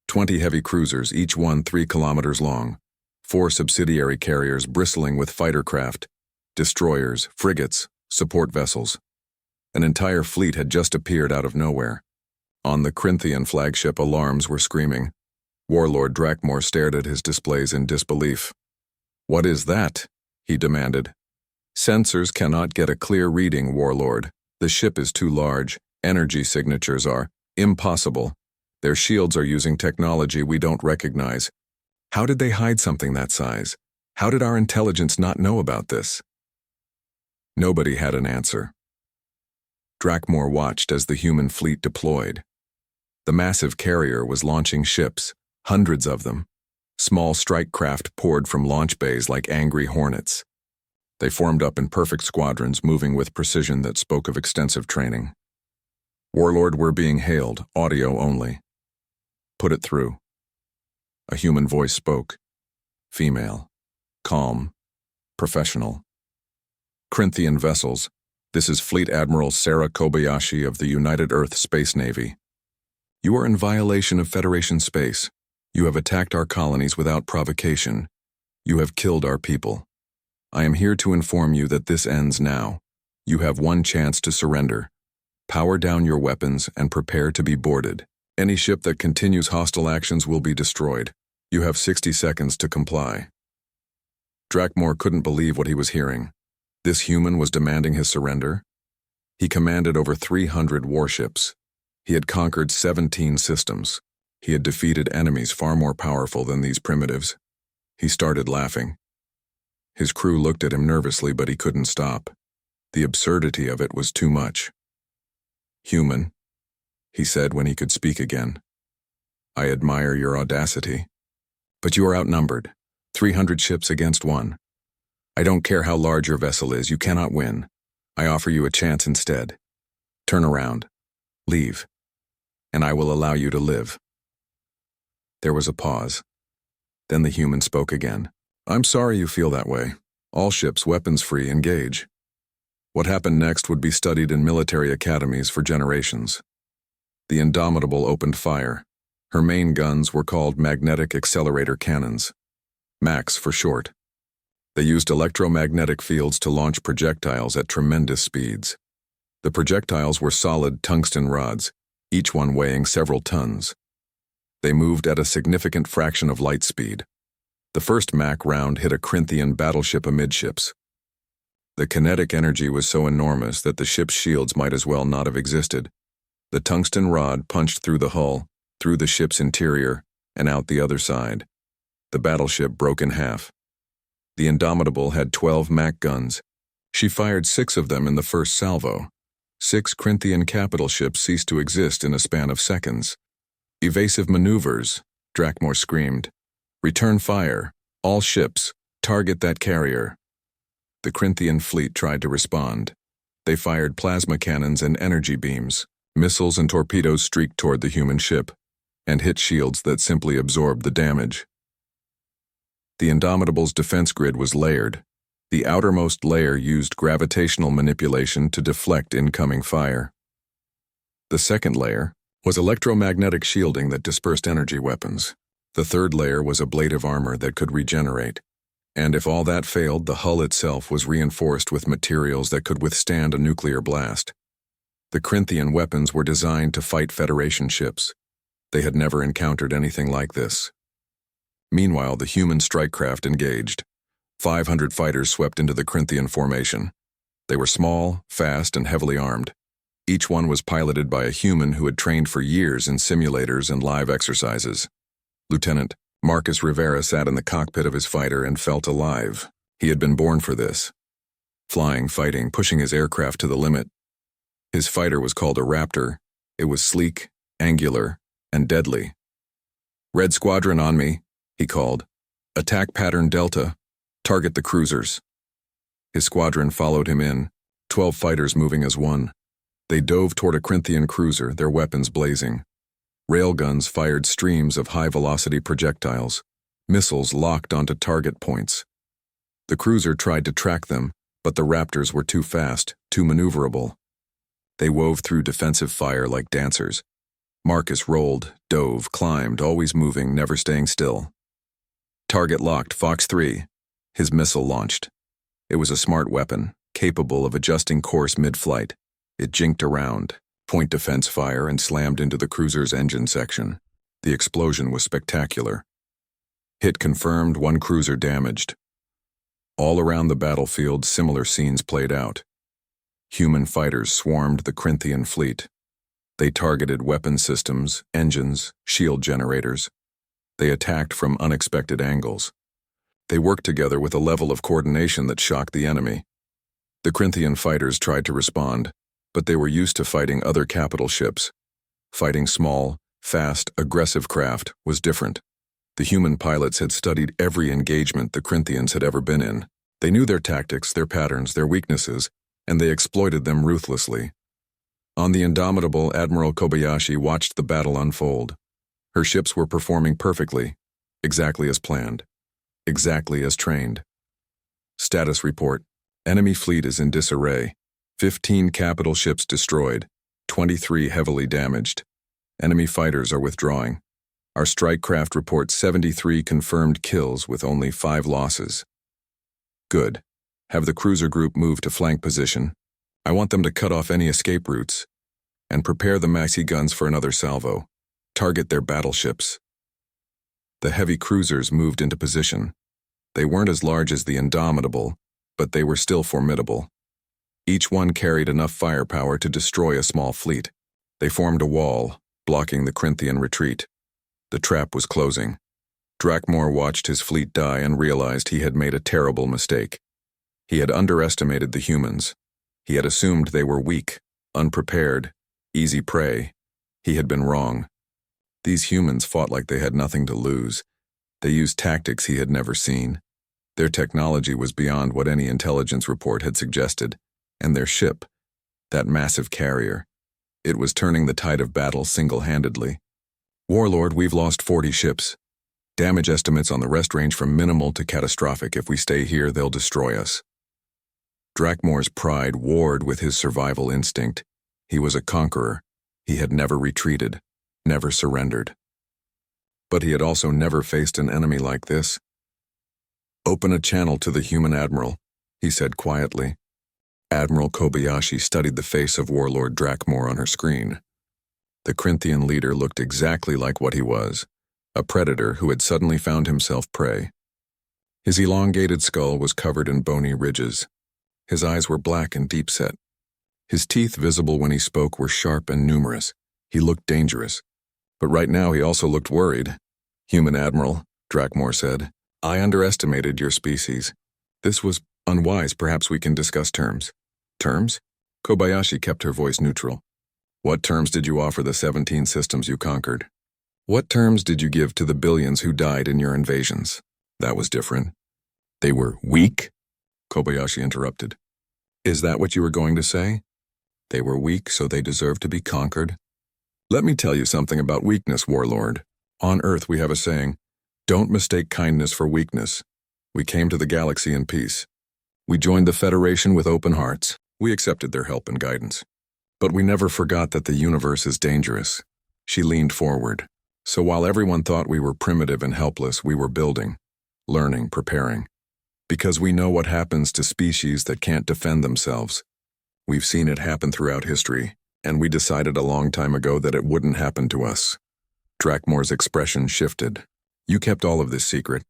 20 heavy cruisers, each one 3 kilometers long. 4 subsidiary carriers bristling with fighter craft, destroyers, frigates, support vessels. An entire fleet had just appeared out of nowhere. On the Corinthian flagship, alarms were screaming. Warlord Drakmor stared at his displays in disbelief. "What is that?" he demanded. "Sensors cannot get a clear reading, Warlord. The ship is too large. Energy signatures are impossible. Their shields are using technology we don't recognize. How did they hide something that size? How did our intelligence not know about this?" Nobody had an answer. Drakmor watched as the human fleet deployed. The massive carrier was launching ships, hundreds of them. Small strike craft poured from launch bays like angry hornets. They formed up in perfect squadrons, moving with precision that spoke of extensive training. "Warlord, we're being hailed, audio only." "Put it through." A human voice spoke. Female. Calm. Professional. "Corinthian vessels. This is Fleet Admiral Sarah Kobayashi of the United Earth Space Navy. You are in violation of Federation space. You have attacked our colonies without provocation. You have killed our people. I am here to inform you that this ends now. You have one chance to surrender. Power down your weapons and prepare to be boarded. Any ship that continues hostile actions will be destroyed. You have 60 seconds to comply." Drakmor couldn't believe what he was hearing. This human was demanding his surrender. He commanded over 300 warships. He had conquered 17 systems. He had defeated enemies far more powerful than these primitives. He started laughing. His crew looked at him nervously, but he couldn't stop. The absurdity of it was too much. "Human," he said when he could speak again. "I admire your audacity. But you are outnumbered. 300 ships against 1. I don't care how large your vessel is, you cannot win. I offer you a chance instead. Turn around. Leave. And I will allow you to live." There was a pause. Then the human spoke again. "I'm sorry you feel that way. All ships weapons-free, engage." What happened next would be studied in military academies for generations. The Indomitable opened fire. Her main guns were called magnetic accelerator cannons. MAX for short. They used electromagnetic fields to launch projectiles at tremendous speeds. The projectiles were solid tungsten rods, each one weighing several tons. They moved at a significant fraction of light speed. The first MAC round hit a Corinthian battleship amidships. The kinetic energy was so enormous that the ship's shields might as well not have existed. The tungsten rod punched through the hull, through the ship's interior, and out the other side. The battleship broke in half. The Indomitable had 12 MAC guns. She fired 6 of them in the first salvo. 6 Corinthian capital ships ceased to exist in a span of seconds. Evasive maneuvers, Drakmor screamed. Return fire. All ships. Target that carrier. The Corinthian fleet tried to respond. They fired plasma cannons and energy beams. Missiles and torpedoes streaked toward the human ship, and hit shields that simply absorbed the damage. The Indomitable's defense grid was layered. The outermost layer used gravitational manipulation to deflect incoming fire. The second layer was electromagnetic shielding that dispersed energy weapons. The third layer was ablative armor that could regenerate. And if all that failed, the hull itself was reinforced with materials that could withstand a nuclear blast. The Corinthian weapons were designed to fight Federation ships. They had never encountered anything like this. Meanwhile, the human strike craft engaged. 500 fighters swept into the Corinthian formation. They were small, fast, and heavily armed. Each one was piloted by a human who had trained for years in simulators and live exercises. Lieutenant Marcus Rivera sat in the cockpit of his fighter and felt alive. He had been born for this. Flying, fighting, pushing his aircraft to the limit. His fighter was called a Raptor. It was sleek, angular, and deadly. "Red Squadron on me," he called. "Attack pattern Delta. Target the cruisers." His squadron followed him in, 12 fighters moving as one. They dove toward a Corinthian cruiser, their weapons blazing. Railguns fired streams of high-velocity projectiles. Missiles locked onto target points. The cruiser tried to track them, but the Raptors were too fast, too maneuverable. They wove through defensive fire like dancers. Marcus rolled, dove, climbed, always moving, never staying still. Target locked, Fox 3. His missile launched. It was a smart weapon, capable of adjusting course mid-flight. It jinked around, point defense fire, and slammed into the cruiser's engine section. The explosion was spectacular. Hit confirmed, 1 cruiser damaged. All around the battlefield, similar scenes played out. Human fighters swarmed the Corinthian fleet. They targeted weapon systems, engines, shield generators. They attacked from unexpected angles. They worked together with a level of coordination that shocked the enemy. The Corinthian fighters tried to respond, but they were used to fighting other capital ships. Fighting small, fast, aggressive craft was different. The human pilots had studied every engagement the Corinthians had ever been in. They knew their tactics, their patterns, their weaknesses, and they exploited them ruthlessly. On the Indomitable, Admiral Kobayashi watched the battle unfold. Her ships were performing perfectly, exactly as planned, exactly as trained. Status report: enemy fleet is in disarray. 15 capital ships destroyed, 23 heavily damaged. Enemy fighters are withdrawing. Our strike craft reports 73 confirmed kills with only 5 losses. Good. Have the cruiser group move to flank position. I want them to cut off any escape routes. And prepare the maxi guns for another salvo. Target their battleships. The heavy cruisers moved into position. They weren't as large as the Indomitable, but they were still formidable. Each one carried enough firepower to destroy a small fleet. They formed a wall, blocking the Corinthian retreat. The trap was closing. Drakmor watched his fleet die and realized he had made a terrible mistake. He had underestimated the humans. He had assumed they were weak, unprepared, easy prey. He had been wrong. These humans fought like they had nothing to lose. They used tactics he had never seen. Their technology was beyond what any intelligence report had suggested. And their ship, that massive carrier, it was turning the tide of battle single-handedly. "Warlord, we've lost 40 ships. Damage estimates on the rest range from minimal to catastrophic. If we stay here, they'll destroy us." Drakmor's pride warred with his survival instinct. He was a conqueror. He had never retreated, never surrendered. But he had also never faced an enemy like this. "Open a channel to the human admiral," he said quietly. Admiral Kobayashi studied the face of Warlord Drakmor on her screen. The Corinthian leader looked exactly like what he was, a predator who had suddenly found himself prey. His elongated skull was covered in bony ridges. His eyes were black and deep-set. His teeth, visible when he spoke, were sharp and numerous. He looked dangerous. But right now he also looked worried. "Human Admiral," Drakmor said, "I underestimated your species. This was Unwise, perhaps we can discuss terms. Terms? Kobayashi kept her voice neutral. What terms did you offer the 17 systems you conquered? What terms did you give to the billions who died in your invasions? That was different. They were weak? Kobayashi interrupted. Is that what you were going to say? They were weak, so they deserve to be conquered? Let me tell you something about weakness, Warlord. On Earth we have a saying, don't mistake kindness for weakness. We came to the galaxy in peace. We joined the Federation with open hearts. We accepted their help and guidance. But we never forgot that the universe is dangerous. She leaned forward. So while everyone thought we were primitive and helpless, we were building, learning, preparing. Because we know what happens to species that can't defend themselves. We've seen it happen throughout history, and we decided a long time ago that it wouldn't happen to us. Drakmore's expression shifted. You kept all of this secret.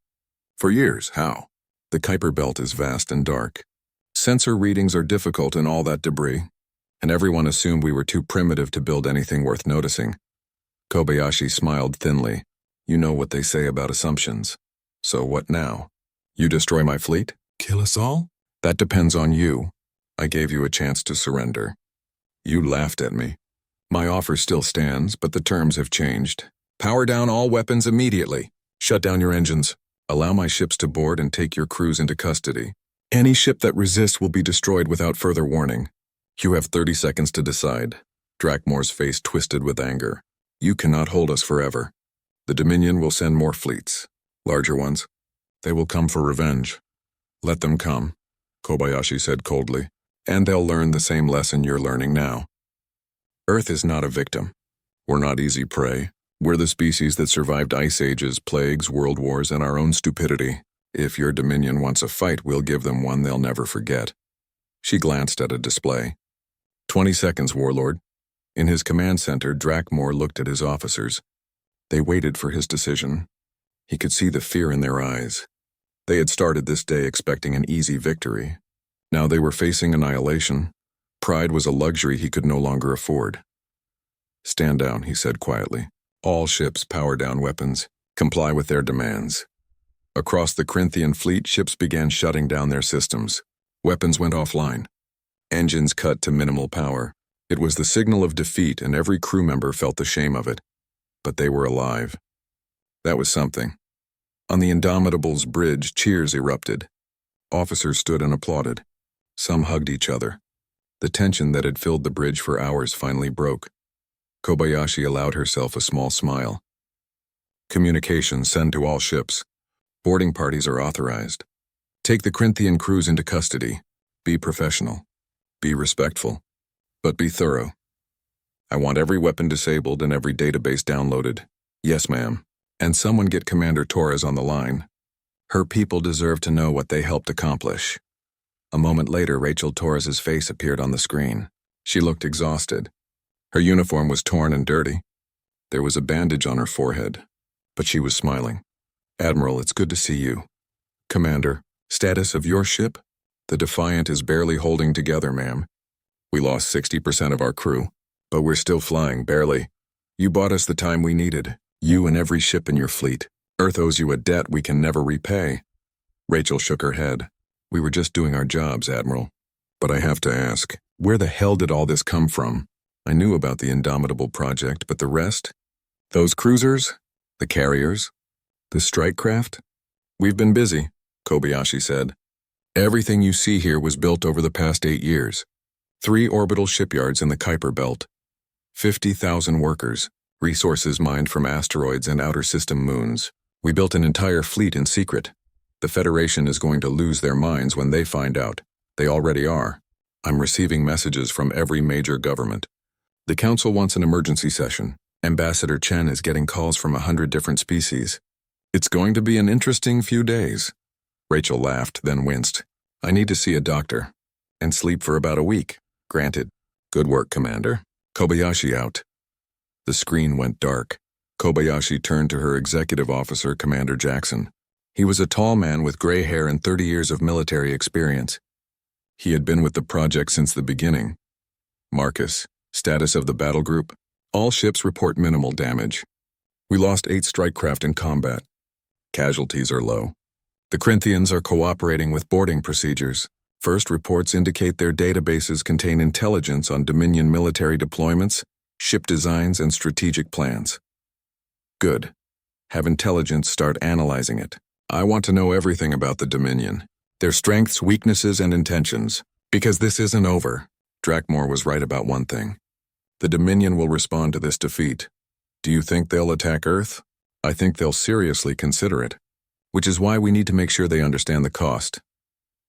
For years, how? The Kuiper Belt is vast and dark. Sensor readings are difficult in all that debris, and everyone assumed we were too primitive to build anything worth noticing. Kobayashi smiled thinly. You know what they say about assumptions. So what now? You destroy my fleet? Kill us all? That depends on you. I gave you a chance to surrender. You laughed at me. My offer still stands, but the terms have changed. Power down all weapons immediately. Shut down your engines. Allow my ships to board and take your crews into custody. Any ship that resists will be destroyed without further warning. You have 30 seconds to decide. Drakmore's face twisted with anger. You cannot hold us forever. The Dominion will send more fleets. Larger ones. They will come for revenge. Let them come, Kobayashi said coldly. And they'll learn the same lesson you're learning now. Earth is not a victim. We're not easy prey. We're the species that survived ice ages, plagues, world wars, and our own stupidity. If your Dominion wants a fight, we'll give them one they'll never forget. She glanced at a display. 20 seconds, Warlord. In his command center, Drakmore looked at his officers. They waited for his decision. He could see the fear in their eyes. They had started this day expecting an easy victory. Now they were facing annihilation. Pride was a luxury he could no longer afford. Stand down, he said quietly. All ships power down weapons. Comply with their demands. Across the Corinthian fleet, ships began shutting down their systems. Weapons went offline. Engines cut to minimal power. It was the signal of defeat, and every crew member felt the shame of it. But they were alive. That was something. On the Indomitable's bridge, cheers erupted. Officers stood and applauded. Some hugged each other. The tension that had filled the bridge for hours finally broke. Kobayashi allowed herself a small smile. Communications send to all ships. Boarding parties are authorized. Take the Corinthian crews into custody. Be professional. Be respectful. But be thorough. I want every weapon disabled and every database downloaded. Yes, ma'am. And someone get Commander Torres on the line. Her people deserve to know what they helped accomplish. A moment later, Rachel Torres's face appeared on the screen. She looked exhausted. Her uniform was torn and dirty. There was a bandage on her forehead, but she was smiling. Admiral, it's good to see you. Commander, status of your ship? The Defiant is barely holding together, ma'am. We lost 60% of our crew, but we're still flying, barely. You bought us the time we needed, you and every ship in your fleet. Earth owes you a debt we can never repay. Rachel shook her head. We were just doing our jobs, Admiral. But I have to ask, where the hell did all this come from? I knew about the Indomitable project, but the rest? Those cruisers? The carriers? The strike craft? We've been busy, Kobayashi said. Everything you see here was built over the past 8 years. 3 orbital shipyards in the Kuiper Belt. 50,000 workers, resources mined from asteroids and outer system moons. We built an entire fleet in secret. The Federation is going to lose their minds when they find out. They already are. I'm receiving messages from every major government. The Council wants an emergency session. Ambassador Chen is getting calls from 100 different species. It's going to be an interesting few days. Rachel laughed, then winced. I need to see a doctor. And sleep for about a week. Granted. Good work, Commander. Kobayashi out. The screen went dark. Kobayashi turned to her executive officer, Commander Jackson. He was a tall man with gray hair and 30 years of military experience. He had been with the project since the beginning. Marcus, status of the battle group? All ships report minimal damage. We lost 8 strike craft in combat. Casualties are low. The Corinthians are cooperating with boarding procedures. First reports indicate their databases contain intelligence on Dominion military deployments, ship designs, and strategic plans. Good. Have intelligence start analyzing it. I want to know everything about the Dominion, their strengths, weaknesses, and intentions. Because this isn't over. Drakmore was right about one thing. The Dominion will respond to this defeat. Do you think they'll attack Earth? I think they'll seriously consider it. Which is why we need to make sure they understand the cost.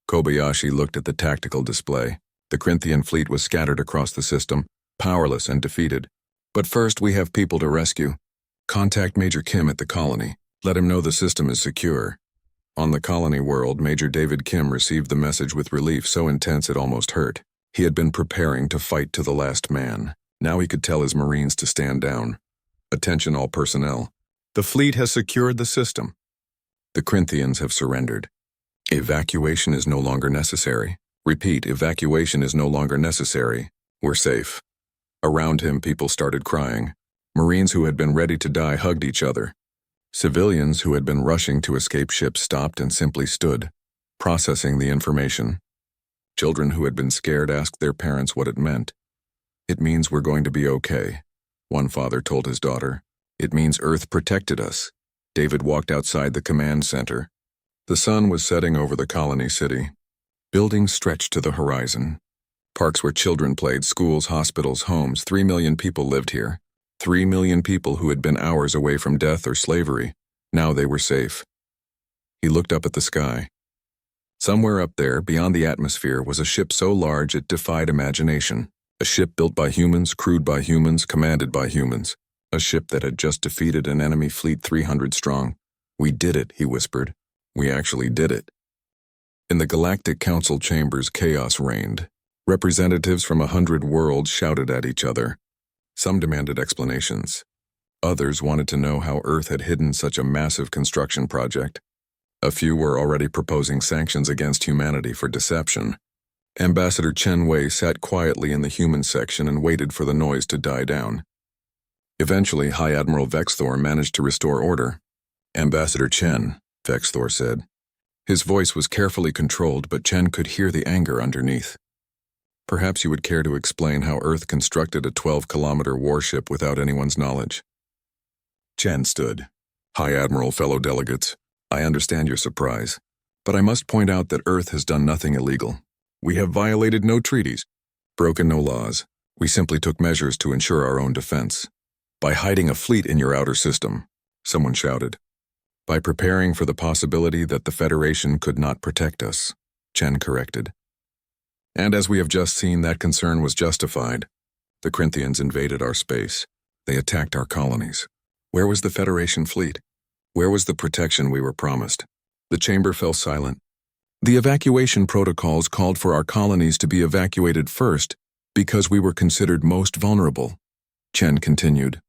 Kobayashi looked at the tactical display. The Corinthian fleet was scattered across the system, powerless and defeated. But first we have people to rescue. Contact Major Kim at the colony. Let him know the system is secure. On the colony world, Major David Kim received the message with relief so intense it almost hurt. He had been preparing to fight to the last man. Now he could tell his Marines to stand down. Attention all personnel. The fleet has secured the system. The Corinthians have surrendered. Evacuation is no longer necessary. Repeat, evacuation is no longer necessary. We're safe. Around him, people started crying. Marines who had been ready to die hugged each other. Civilians who had been rushing to escape ships stopped and simply stood, processing the information. Children who had been scared asked their parents what it meant. It means we're going to be okay, one father told his daughter. It means Earth protected us. David walked outside the command center. The sun was setting over the colony city. Buildings stretched to the horizon. Parks where children played, schools, hospitals, homes. 3 million people lived here. 3 million people who had been hours away from death or slavery. Now they were safe. He looked up at the sky. Somewhere up there, beyond the atmosphere, was a ship so large it defied imagination. A ship built by humans, crewed by humans, commanded by humans. A ship that had just defeated an enemy fleet 300 strong. We did it, he whispered. We actually did it. In the Galactic Council chambers, chaos reigned. Representatives from 100 worlds shouted at each other. Some demanded explanations. Others wanted to know how Earth had hidden such a massive construction project. A few were already proposing sanctions against humanity for deception. Ambassador Chen Wei sat quietly in the human section and waited for the noise to die down. Eventually, High Admiral Vexthor managed to restore order. Ambassador Chen, Vexthor said. His voice was carefully controlled, but Chen could hear the anger underneath. Perhaps you would care to explain how Earth constructed a 12-kilometer warship without anyone's knowledge. Chen stood. High Admiral, fellow delegates, I understand your surprise, but I must point out that Earth has done nothing illegal. We have violated no treaties, broken no laws. We simply took measures to ensure our own defense. By hiding a fleet in your outer system, someone shouted. By preparing for the possibility that the Federation could not protect us, Chen corrected. And as we have just seen, that concern was justified. The Corinthians invaded our space. They attacked our colonies. Where was the Federation fleet? Where was the protection we were promised? The chamber fell silent. The evacuation protocols called for our colonies to be evacuated first because we were considered most vulnerable, Chen continued.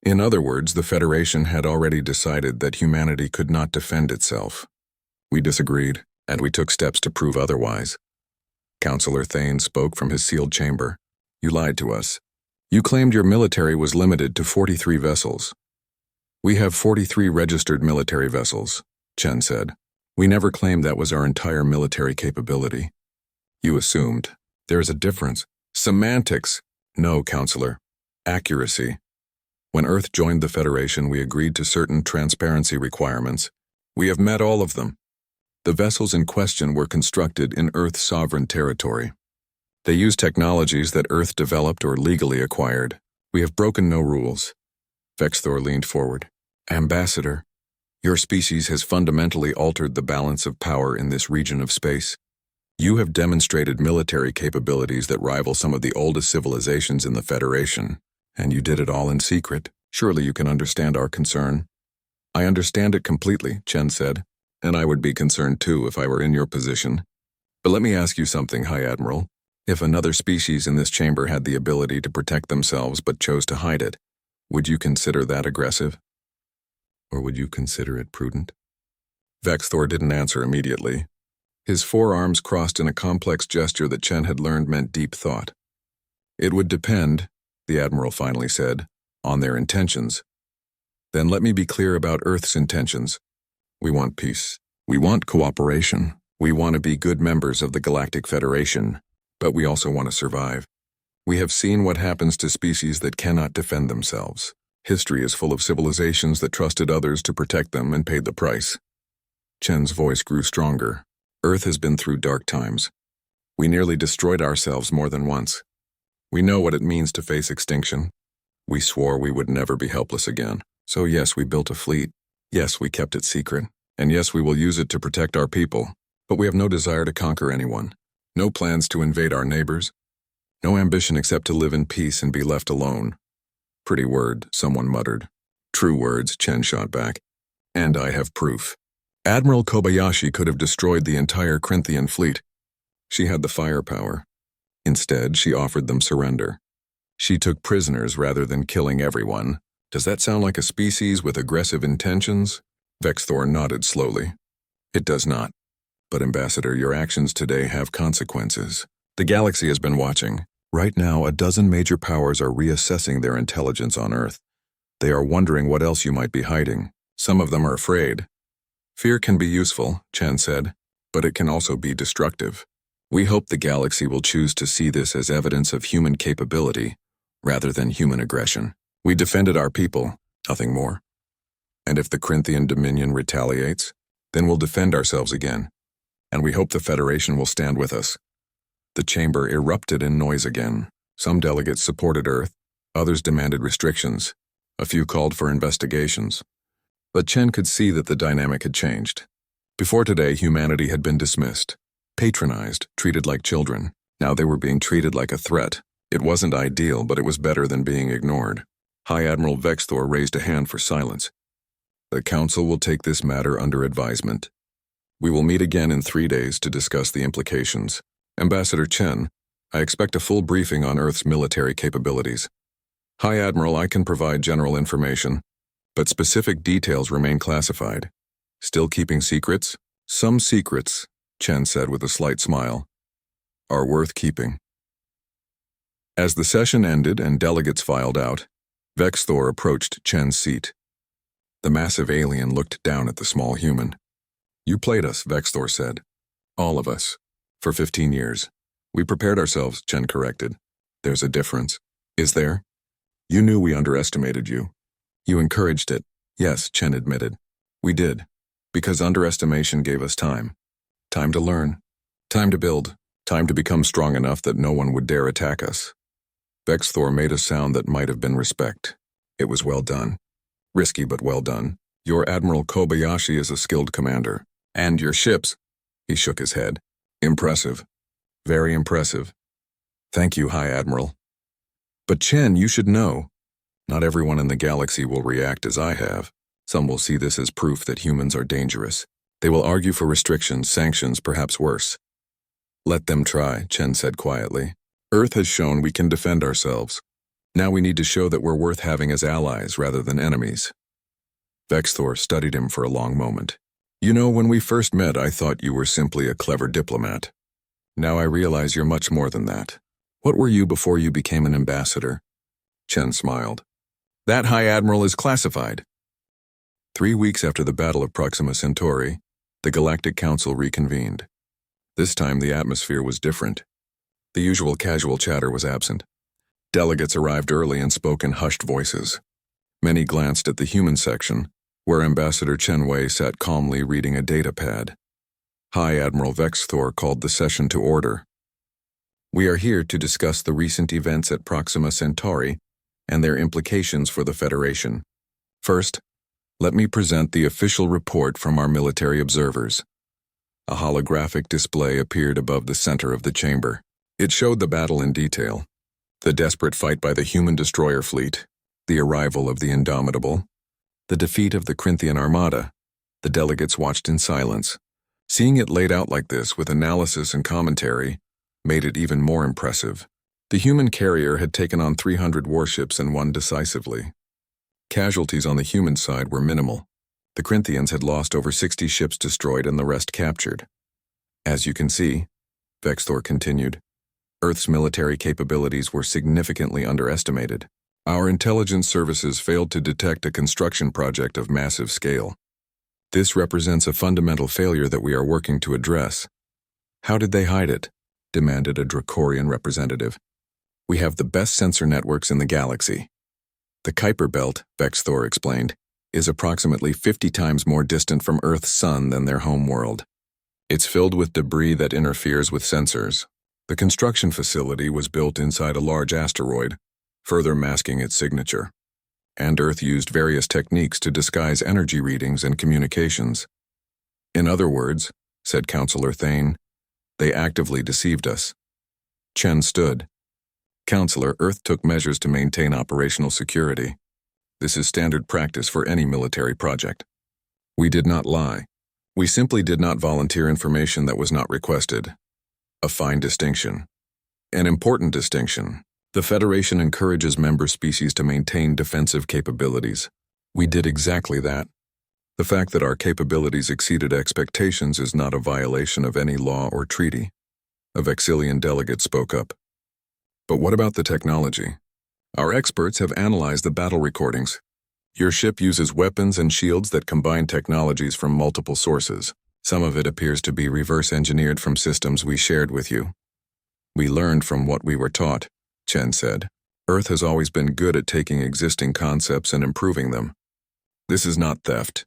In other words, the Federation had already decided that humanity could not defend itself. We disagreed, and we took steps to prove otherwise. Counselor Thane spoke from his sealed chamber. You lied to us. You claimed your military was limited to 43 vessels. We have 43 registered military vessels, Chen said. We never claimed that was our entire military capability. You assumed. There is a difference. Semantics. No, Counselor. Accuracy. When Earth joined the Federation, we agreed to certain transparency requirements. We have met all of them. The vessels in question were constructed in Earth's sovereign territory. They use technologies that Earth developed or legally acquired. We have broken no rules. Vexthor leaned forward. Ambassador, your species has fundamentally altered the balance of power in this region of space. You have demonstrated military capabilities that rival some of the oldest civilizations in the Federation, and you did it all in secret. Surely you can understand our concern. I understand it completely, Chen said, and I would be concerned too if I were in your position. But let me ask you something, High Admiral. If another species in this chamber had the ability to protect themselves but chose to hide it, would you consider that aggressive? Or would you consider it prudent? Vexthor didn't answer immediately. His forearms crossed in a complex gesture that Chen had learned meant deep thought. It would depend, the Admiral finally said, on their intentions. Then let me be clear about Earth's intentions. We want peace. We want cooperation. We want to be good members of the Galactic Federation, but we also want to survive. We have seen what happens to species that cannot defend themselves. History is full of civilizations that trusted others to protect them and paid the price. Chen's voice grew stronger. Earth has been through dark times. We nearly destroyed ourselves more than once. We know what it means to face extinction. We swore we would never be helpless again. So yes, we built a fleet. Yes, we kept it secret. And yes, we will use it to protect our people. But we have no desire to conquer anyone. No plans to invade our neighbors. No ambition except to live in peace and be left alone. Pretty word, someone muttered. True words, Chen shot back. And I have proof. Admiral Kobayashi could have destroyed the entire Corinthian fleet. She had the firepower. Instead, she offered them surrender. She took prisoners rather than killing everyone. Does that sound like a species with aggressive intentions? Vexthor nodded slowly. It does not. But Ambassador, your actions today have consequences. The galaxy has been watching. Right now, a dozen major powers are reassessing their intelligence on Earth. They are wondering what else you might be hiding. Some of them are afraid. Fear can be useful, Chen said, but it can also be destructive. We hope the galaxy will choose to see this as evidence of human capability, rather than human aggression. We defended our people, nothing more. And if the Corinthian Dominion retaliates, then we'll defend ourselves again. And we hope the Federation will stand with us. The chamber erupted in noise again. Some delegates supported Earth, others demanded restrictions. A few called for investigations. But Chen could see that the dynamic had changed. Before today, humanity had been dismissed, patronized, treated like children. Now they were being treated like a threat. It wasn't ideal, but it was better than being ignored. High Admiral Vexthor raised a hand for silence. The Council will take this matter under advisement. We will meet again in 3 days to discuss the implications. Ambassador Chen, I expect a full briefing on Earth's military capabilities. High Admiral, I can provide general information, but specific details remain classified. Still keeping secrets? Some secrets, Chen said with a slight smile, are worth keeping. As the session ended and delegates filed out, Vexthor approached Chen's seat. The massive alien looked down at the small human. You played us, Vexthor said. All of us. For 15 years. We prepared ourselves, Chen corrected. There's a difference. Is there? You knew we underestimated you. You encouraged it. Yes, Chen admitted. We did. Because underestimation gave us time. Time to learn. Time to build. Time to become strong enough that no one would dare attack us. Vexthor made a sound that might have been respect. It was well done. Risky but well done. Your Admiral Kobayashi is a skilled commander. And your ships. He shook his head. Impressive. Very impressive. Thank you, High Admiral. But Chen, you should know. Not everyone in the galaxy will react as I have. Some will see this as proof that humans are dangerous. They will argue for restrictions, sanctions, perhaps worse. Let them try, Chen said quietly. Earth has shown we can defend ourselves. Now we need to show that we're worth having as allies rather than enemies. Vexthor studied him for a long moment. You know, when we first met, I thought you were simply a clever diplomat. Now I realize you're much more than that. What were you before you became an ambassador? Chen smiled. That, High Admiral, is classified. 3 weeks after the Battle of Proxima Centauri, the Galactic Council reconvened. This time the atmosphere was different. The usual casual chatter was absent. Delegates arrived early and spoke in hushed voices. Many glanced at the human section, where Ambassador Chen Wei sat calmly reading a data pad. High Admiral Vexthor called the session to order. We are here to discuss the recent events at Proxima Centauri and their implications for the Federation. First, let me present the official report from our military observers. A holographic display appeared above the center of the chamber. It showed the battle in detail. The desperate fight by the human destroyer fleet, the arrival of the Indomitable, the defeat of the Corinthian Armada. The delegates watched in silence. Seeing it laid out like this with analysis and commentary made it even more impressive. The human carrier had taken on 300 warships and won decisively. Casualties on the human side were minimal. The Corinthians had lost over 60 ships destroyed and the rest captured. As you can see, Vexthor continued, Earth's military capabilities were significantly underestimated. Our intelligence services failed to detect a construction project of massive scale. This represents a fundamental failure that we are working to address. How did they hide it? Demanded a Dracorian representative. We have the best sensor networks in the galaxy. The Kuiper Belt, Vexthor explained, is approximately 50 times more distant from Earth's sun than their home world. It's filled with debris that interferes with sensors. The construction facility was built inside a large asteroid, further masking its signature. And Earth used various techniques to disguise energy readings and communications. In other words, said Counselor Thane, they actively deceived us. Chen stood. Counselor, Earth took measures to maintain operational security. This is standard practice for any military project. We did not lie. We simply did not volunteer information that was not requested. A fine distinction. An important distinction. The Federation encourages member species to maintain defensive capabilities. We did exactly that. The fact that our capabilities exceeded expectations is not a violation of any law or treaty. A Vexillian delegate spoke up. But what about the technology? Our experts have analyzed the battle recordings. Your ship uses weapons and shields that combine technologies from multiple sources. Some of it appears to be reverse engineered from systems we shared with you. We learned from what we were taught, Chen said. Earth has always been good at taking existing concepts and improving them. This is not theft.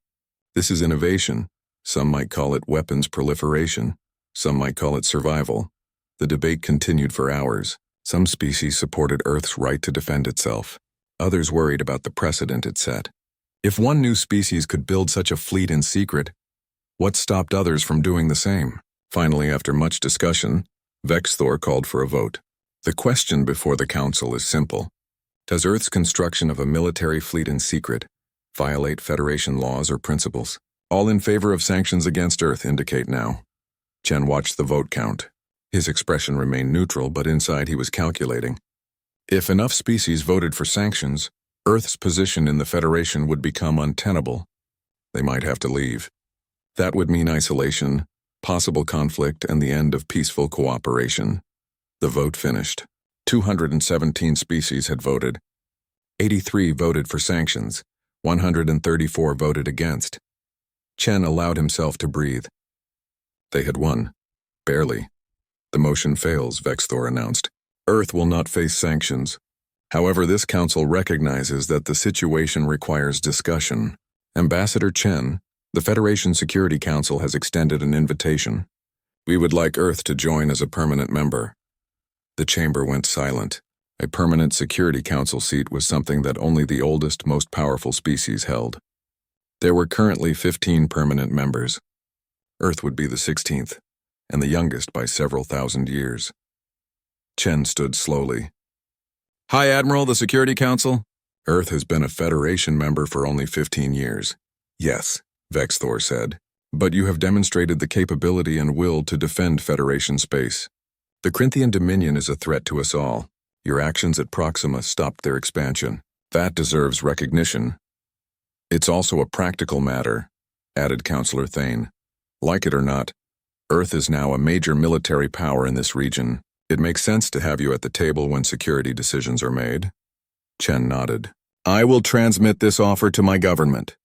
This is innovation. Some might call it weapons proliferation. Some might call it survival. The debate continued for hours. Some species supported Earth's right to defend itself. Others worried about the precedent it set. If one new species could build such a fleet in secret, what stopped others from doing the same? Finally, after much discussion, Vexthor called for a vote. The question before the Council is simple. Does Earth's construction of a military fleet in secret violate Federation laws or principles? All in favor of sanctions against Earth indicate now. Chen watched the vote count. His expression remained neutral, but inside he was calculating. If enough species voted for sanctions, Earth's position in the Federation would become untenable. They might have to leave. That would mean isolation, possible conflict, and the end of peaceful cooperation. The vote finished. 217 species had voted. 83 voted for sanctions. 134 voted against. Chen allowed himself to breathe. They had won. Barely. The motion fails, Vexthor announced. Earth will not face sanctions. However, this council recognizes that the situation requires discussion. Ambassador Chen, the Federation Security Council has extended an invitation. We would like Earth to join as a permanent member. The chamber went silent. A permanent Security Council seat was something that only the oldest, most powerful species held. There were currently 15 permanent members. Earth would be the 16th, and the youngest by several thousand years. Chen stood slowly. Hi, Admiral, the Security Council. Earth has been a Federation member for only 15 years. Yes, Vexthor said, but you have demonstrated the capability and will to defend Federation space. The Corinthian Dominion is a threat to us all. Your actions at Proxima stopped their expansion. That deserves recognition. It's also a practical matter, added Counselor Thane. Like it or not, Earth is now a major military power in this region. It makes sense to have you at the table when security decisions are made. Chen nodded. I will transmit this offer to my government.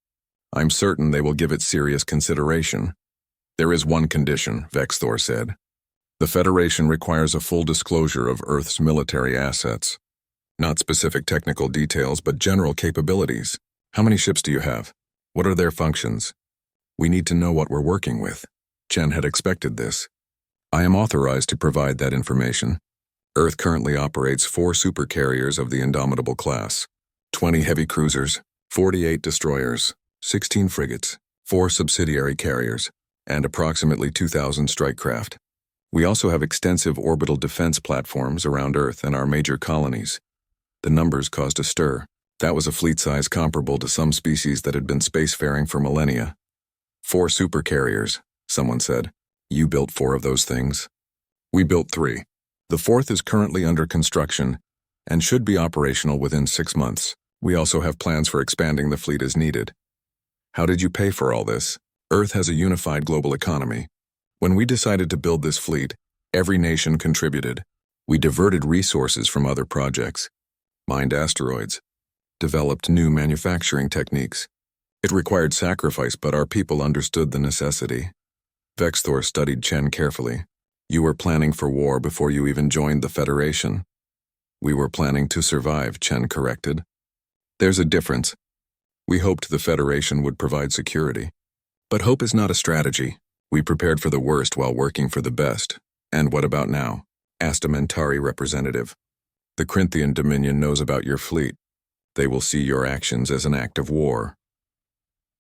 I'm certain they will give it serious consideration. There is one condition, Vexthor said. The Federation requires a full disclosure of Earth's military assets. Not specific technical details, but general capabilities. How many ships do you have? What are their functions? We need to know what we're working with. Chen had expected this. I am authorized to provide that information. Earth currently operates 4 supercarriers of the Indomitable class, 20 heavy cruisers, 48 destroyers, 16 frigates, 4 subsidiary carriers, and approximately 2,000 strike craft. We also have extensive orbital defense platforms around Earth and our major colonies. The numbers caused a stir. That was a fleet size comparable to some species that had been spacefaring for millennia. 4 supercarriers, someone said. You built 4 of those things. We built 3. The 4th is currently under construction and should be operational within 6 months. We also have plans for expanding the fleet as needed. How did you pay for all this? Earth has a unified global economy. When we decided to build this fleet, every nation contributed. We diverted resources from other projects, mined asteroids, developed new manufacturing techniques. It required sacrifice, but our people understood the necessity. Vexthor studied Chen carefully. You were planning for war before you even joined the Federation. We were planning to survive, Chen corrected. There's a difference. We hoped the Federation would provide security. But hope is not a strategy. We prepared for the worst while working for the best. And what about now? Asked a Mentari representative. The Corinthian Dominion knows about your fleet. They will see your actions as an act of war.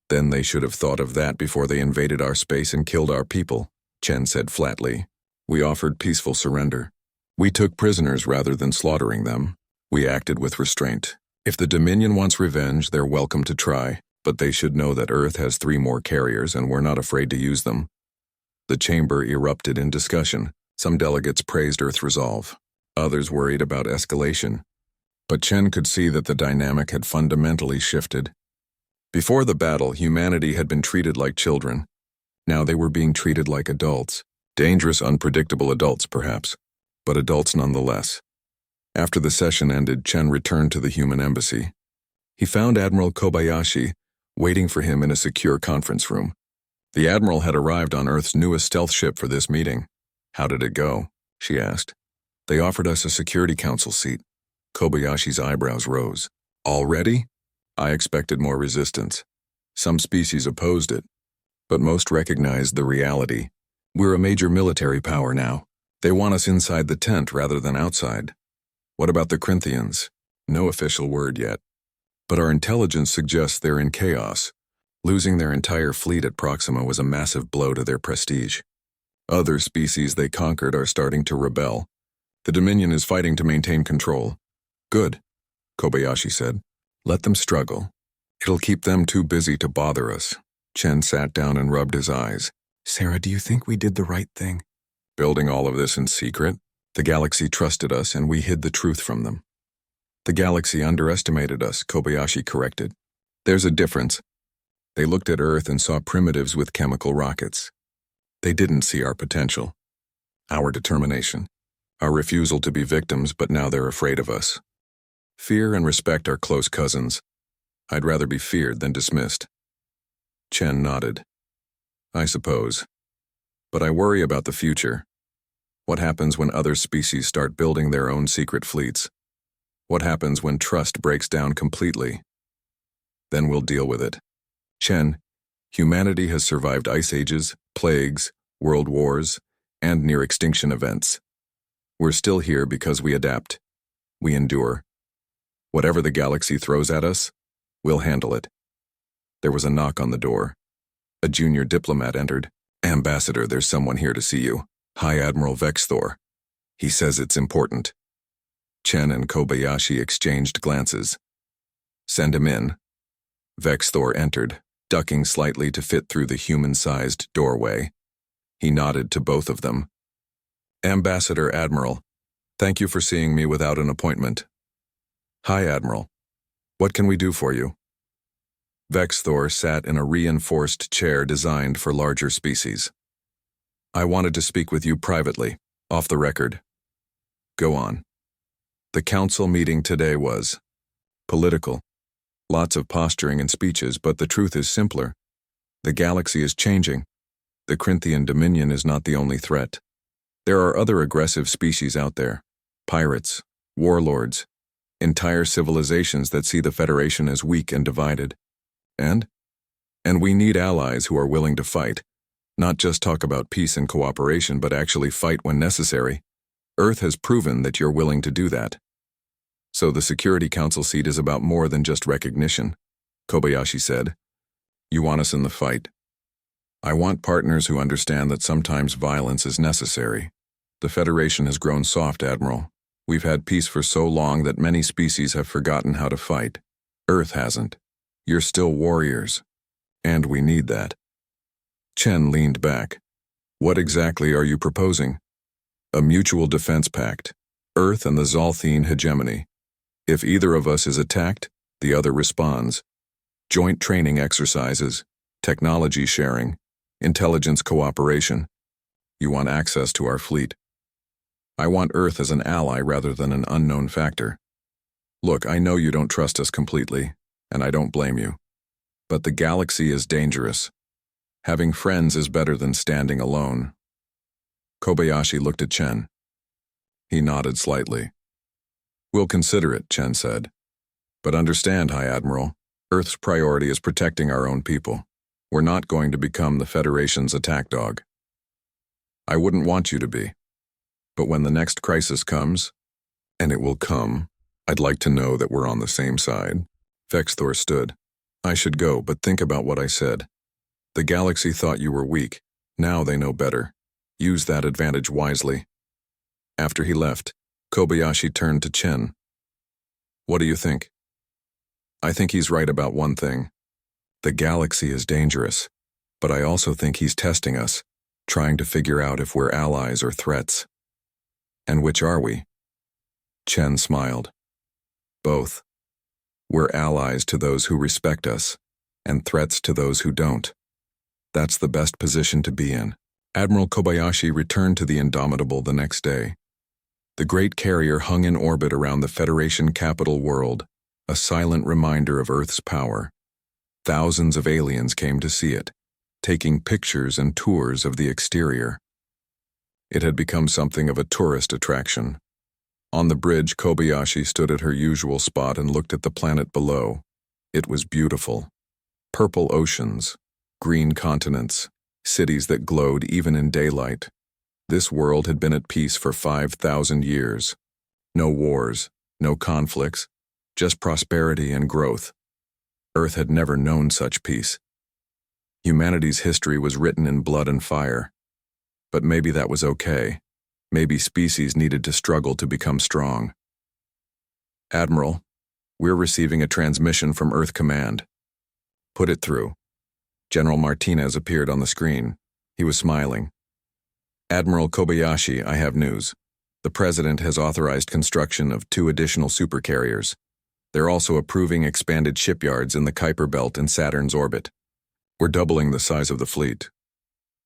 Then they should have thought of that before they invaded our space and killed our people, Chen said flatly. We offered peaceful surrender. We took prisoners rather than slaughtering them. We acted with restraint. If the Dominion wants revenge, they're welcome to try, but they should know that Earth has 3 more carriers and we're not afraid to use them. The chamber erupted in discussion. Some delegates praised Earth's resolve. Others worried about escalation. But Chen could see that the dynamic had fundamentally shifted. Before the battle, humanity had been treated like children. Now they were being treated like adults. Dangerous, unpredictable adults, perhaps, but adults nonetheless. After the session ended, Chen returned to the human embassy. He found Admiral Kobayashi waiting for him in a secure conference room. The Admiral had arrived on Earth's newest stealth ship for this meeting. How did it go? She asked. They offered us a Security Council seat. Kobayashi's eyebrows rose. Already? I expected more resistance. Some species opposed it, but most recognized the reality. We're a major military power now. They want us inside the tent rather than outside. What about the Corinthians? No official word yet. But our intelligence suggests they're in chaos. Losing their entire fleet at Proxima was a massive blow to their prestige. Other species they conquered are starting to rebel. The Dominion is fighting to maintain control. Good, Kobayashi said. Let them struggle. It'll keep them too busy to bother us. Chen sat down and rubbed his eyes. Sarah, do you think we did the right thing? Building all of this in secret? The galaxy trusted us and we hid the truth from them. The galaxy underestimated us, Kobayashi corrected. There's a difference. They looked at Earth and saw primitives with chemical rockets. They didn't see our potential, our determination, our refusal to be victims, but now they're afraid of us. Fear and respect are close cousins. I'd rather be feared than dismissed. Chen nodded. I suppose. But I worry about the future. What happens when other species start building their own secret fleets? What happens when trust breaks down completely? Then we'll deal with it. Chen, humanity has survived ice ages, plagues, world wars, and near-extinction events. We're still here because we adapt. We endure. Whatever the galaxy throws at us, we'll handle it. There was a knock on the door. A junior diplomat entered. Ambassador, there's someone here to see you. High Admiral Vexthor. He says it's important. Chen and Kobayashi exchanged glances. Send him in. Vexthor entered, ducking slightly to fit through the human-sized doorway. He nodded to both of them. Ambassador Admiral, thank you for seeing me without an appointment. Hi, Admiral. What can we do for you? Vexthor sat in a reinforced chair designed for larger species. I wanted to speak with you privately, off the record. Go on. The council meeting today was political. Lots of posturing and speeches, but the truth is simpler. The galaxy is changing. The Corinthian Dominion is not the only threat. There are other aggressive species out there. Pirates, warlords, entire civilizations that see the Federation as weak and divided. And we need allies who are willing to fight. Not just talk about peace and cooperation, but actually fight when necessary. Earth has proven that you're willing to do that. So the Security Council seat is about more than just recognition, Kobayashi said. You want us in the fight. I want partners who understand that sometimes violence is necessary. The Federation has grown soft, Admiral. We've had peace for so long that many species have forgotten how to fight. Earth hasn't. You're still warriors. And we need that. Chen leaned back. What exactly are you proposing? A mutual defense pact. Earth and the Zolthene hegemony. If either of us is attacked, the other responds. Joint training exercises, technology sharing, intelligence cooperation. You want access to our fleet. I want Earth as an ally rather than an unknown factor. Look, I know you don't trust us completely, and I don't blame you. But the galaxy is dangerous. Having friends is better than standing alone. Kobayashi looked at Chen. He nodded slightly. We'll consider it, Chen said. But understand, High Admiral, Earth's priority is protecting our own people. We're not going to become the Federation's attack dog. I wouldn't want you to be. But when the next crisis comes, and it will come, I'd like to know that we're on the same side. Vexthor stood. I should go, but think about what I said. The galaxy thought you were weak. Now they know better. Use that advantage wisely. After he left, Kobayashi turned to Chen. What do you think? I think he's right about one thing. The galaxy is dangerous, but I also think he's testing us, trying to figure out if we're allies or threats. And which are we? Chen smiled. Both. We're allies to those who respect us, and threats to those who don't. That's the best position to be in. Admiral Kobayashi returned to the Indomitable the next day. The great carrier hung in orbit around the Federation capital world, a silent reminder of Earth's power. Thousands of aliens came to see it, taking pictures and tours of the exterior. It had become something of a tourist attraction. On the bridge, Kobayashi stood at her usual spot and looked at the planet below. It was beautiful. Purple oceans, green continents, cities that glowed even in daylight. This world had been at peace for 5,000 years. No wars, no conflicts, just prosperity and growth. Earth had never known such peace. Humanity's history was written in blood and fire. But maybe that was okay. Maybe species needed to struggle to become strong. Admiral, we're receiving a transmission from Earth Command. Put it through. General Martinez appeared on the screen. He was smiling. Admiral Kobayashi, I have news. The President has authorized construction of 2 additional supercarriers. They're also approving expanded shipyards in the Kuiper Belt and Saturn's orbit. We're doubling the size of the fleet.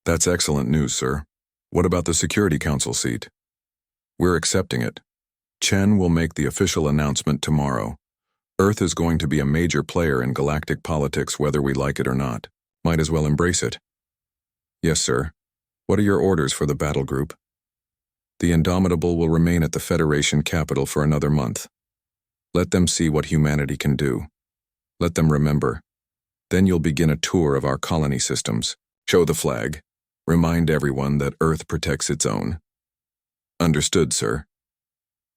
That's excellent news, sir. What about the Security Council seat? We're accepting it. Chen will make the official announcement tomorrow. Earth is going to be a major player in galactic politics whether we like it or not. Might as well embrace it. Yes, sir. What are your orders for the battle group? The Indomitable will remain at the Federation capital for another month. Let them see what humanity can do. Let them remember. Then you'll begin a tour of our colony systems. Show the flag. Remind everyone that Earth protects its own. Understood, sir.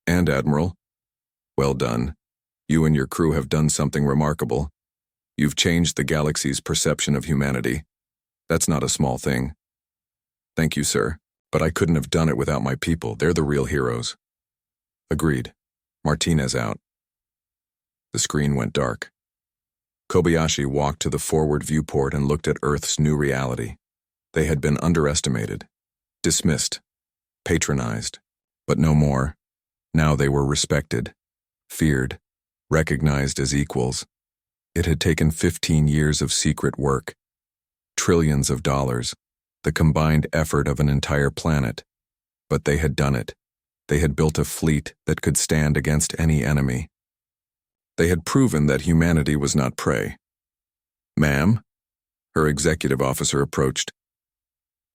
And, Admiral, well done. You and your crew have done something remarkable. You've changed the galaxy's perception of humanity. That's not a small thing. Thank you, sir, but I couldn't have done it without my people. They're the real heroes. Agreed. Martinez out. The screen went dark. Kobayashi walked to the forward viewport and looked at Earth's new reality. They had been underestimated, dismissed, patronized, but no more. Now they were respected, feared, recognized as equals. It had taken 15 years of secret work, trillions of dollars, the combined effort of an entire planet. But they had done it. They had built a fleet that could stand against any enemy. They had proven that humanity was not prey. Ma'am? Her executive officer approached.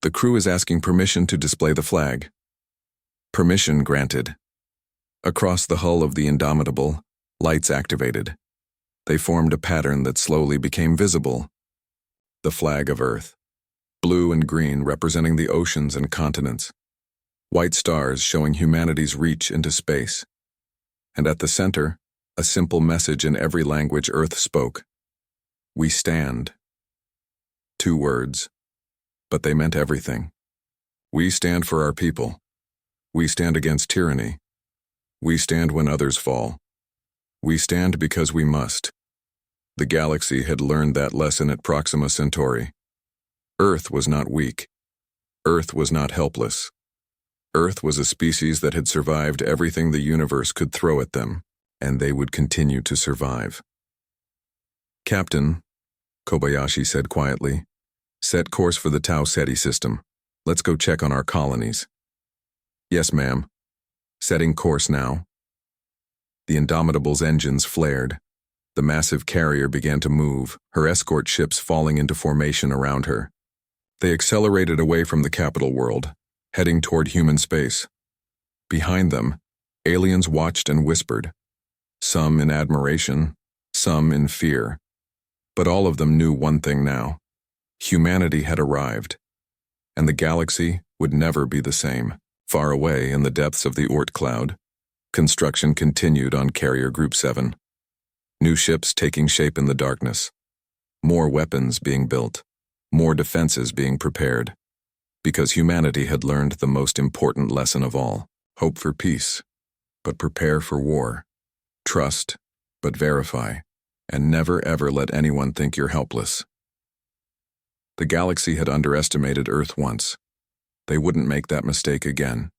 The crew is asking permission to display the flag. Permission granted. Across the hull of the Indomitable, lights activated. They formed a pattern that slowly became visible. The flag of Earth. Blue and green representing the oceans and continents. White stars showing humanity's reach into space. And at the center, a simple message in every language Earth spoke. We stand. 2 words. But they meant everything. We stand for our people. We stand against tyranny. We stand when others fall. We stand because we must. The galaxy had learned that lesson at Proxima Centauri. Earth was not weak. Earth was not helpless. Earth was a species that had survived everything the universe could throw at them, and they would continue to survive. Captain, Kobayashi said quietly, set course for the Tau Ceti system. Let's go check on our colonies. Yes, ma'am. Setting course now. The Indomitable's engines flared. The massive carrier began to move, her escort ships falling into formation around her. They accelerated away from the capital world, heading toward human space. Behind them, aliens watched and whispered, some in admiration, some in fear. But all of them knew one thing now. Humanity had arrived, and the galaxy would never be the same. Far away in the depths of the Oort cloud, construction continued on Carrier Group 7. New ships taking shape in the darkness. More weapons being built. More defenses being prepared. Because humanity had learned the most important lesson of all. Hope for peace, but prepare for war. Trust, but verify. And never ever let anyone think you're helpless. The galaxy had underestimated Earth once. They wouldn't make that mistake again.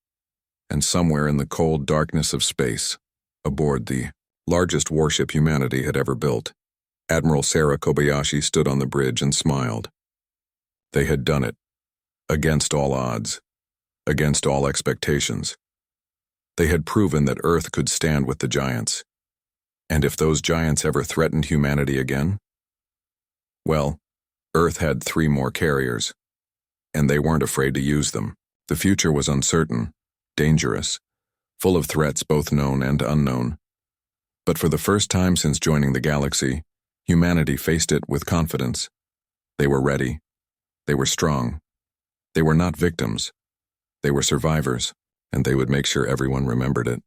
And somewhere in the cold darkness of space, aboard the largest warship humanity had ever built, Admiral Sarah Kobayashi stood on the bridge and smiled. They had done it. Against all odds. Against all expectations. They had proven that Earth could stand with the giants. And if those giants ever threatened humanity again? Well, Earth had 3 more carriers, and they weren't afraid to use them. The future was uncertain, dangerous, full of threats both known and unknown. But for the first time since joining the galaxy, humanity faced it with confidence. They were ready. They were strong. They were not victims. They were survivors, and they would make sure everyone remembered it.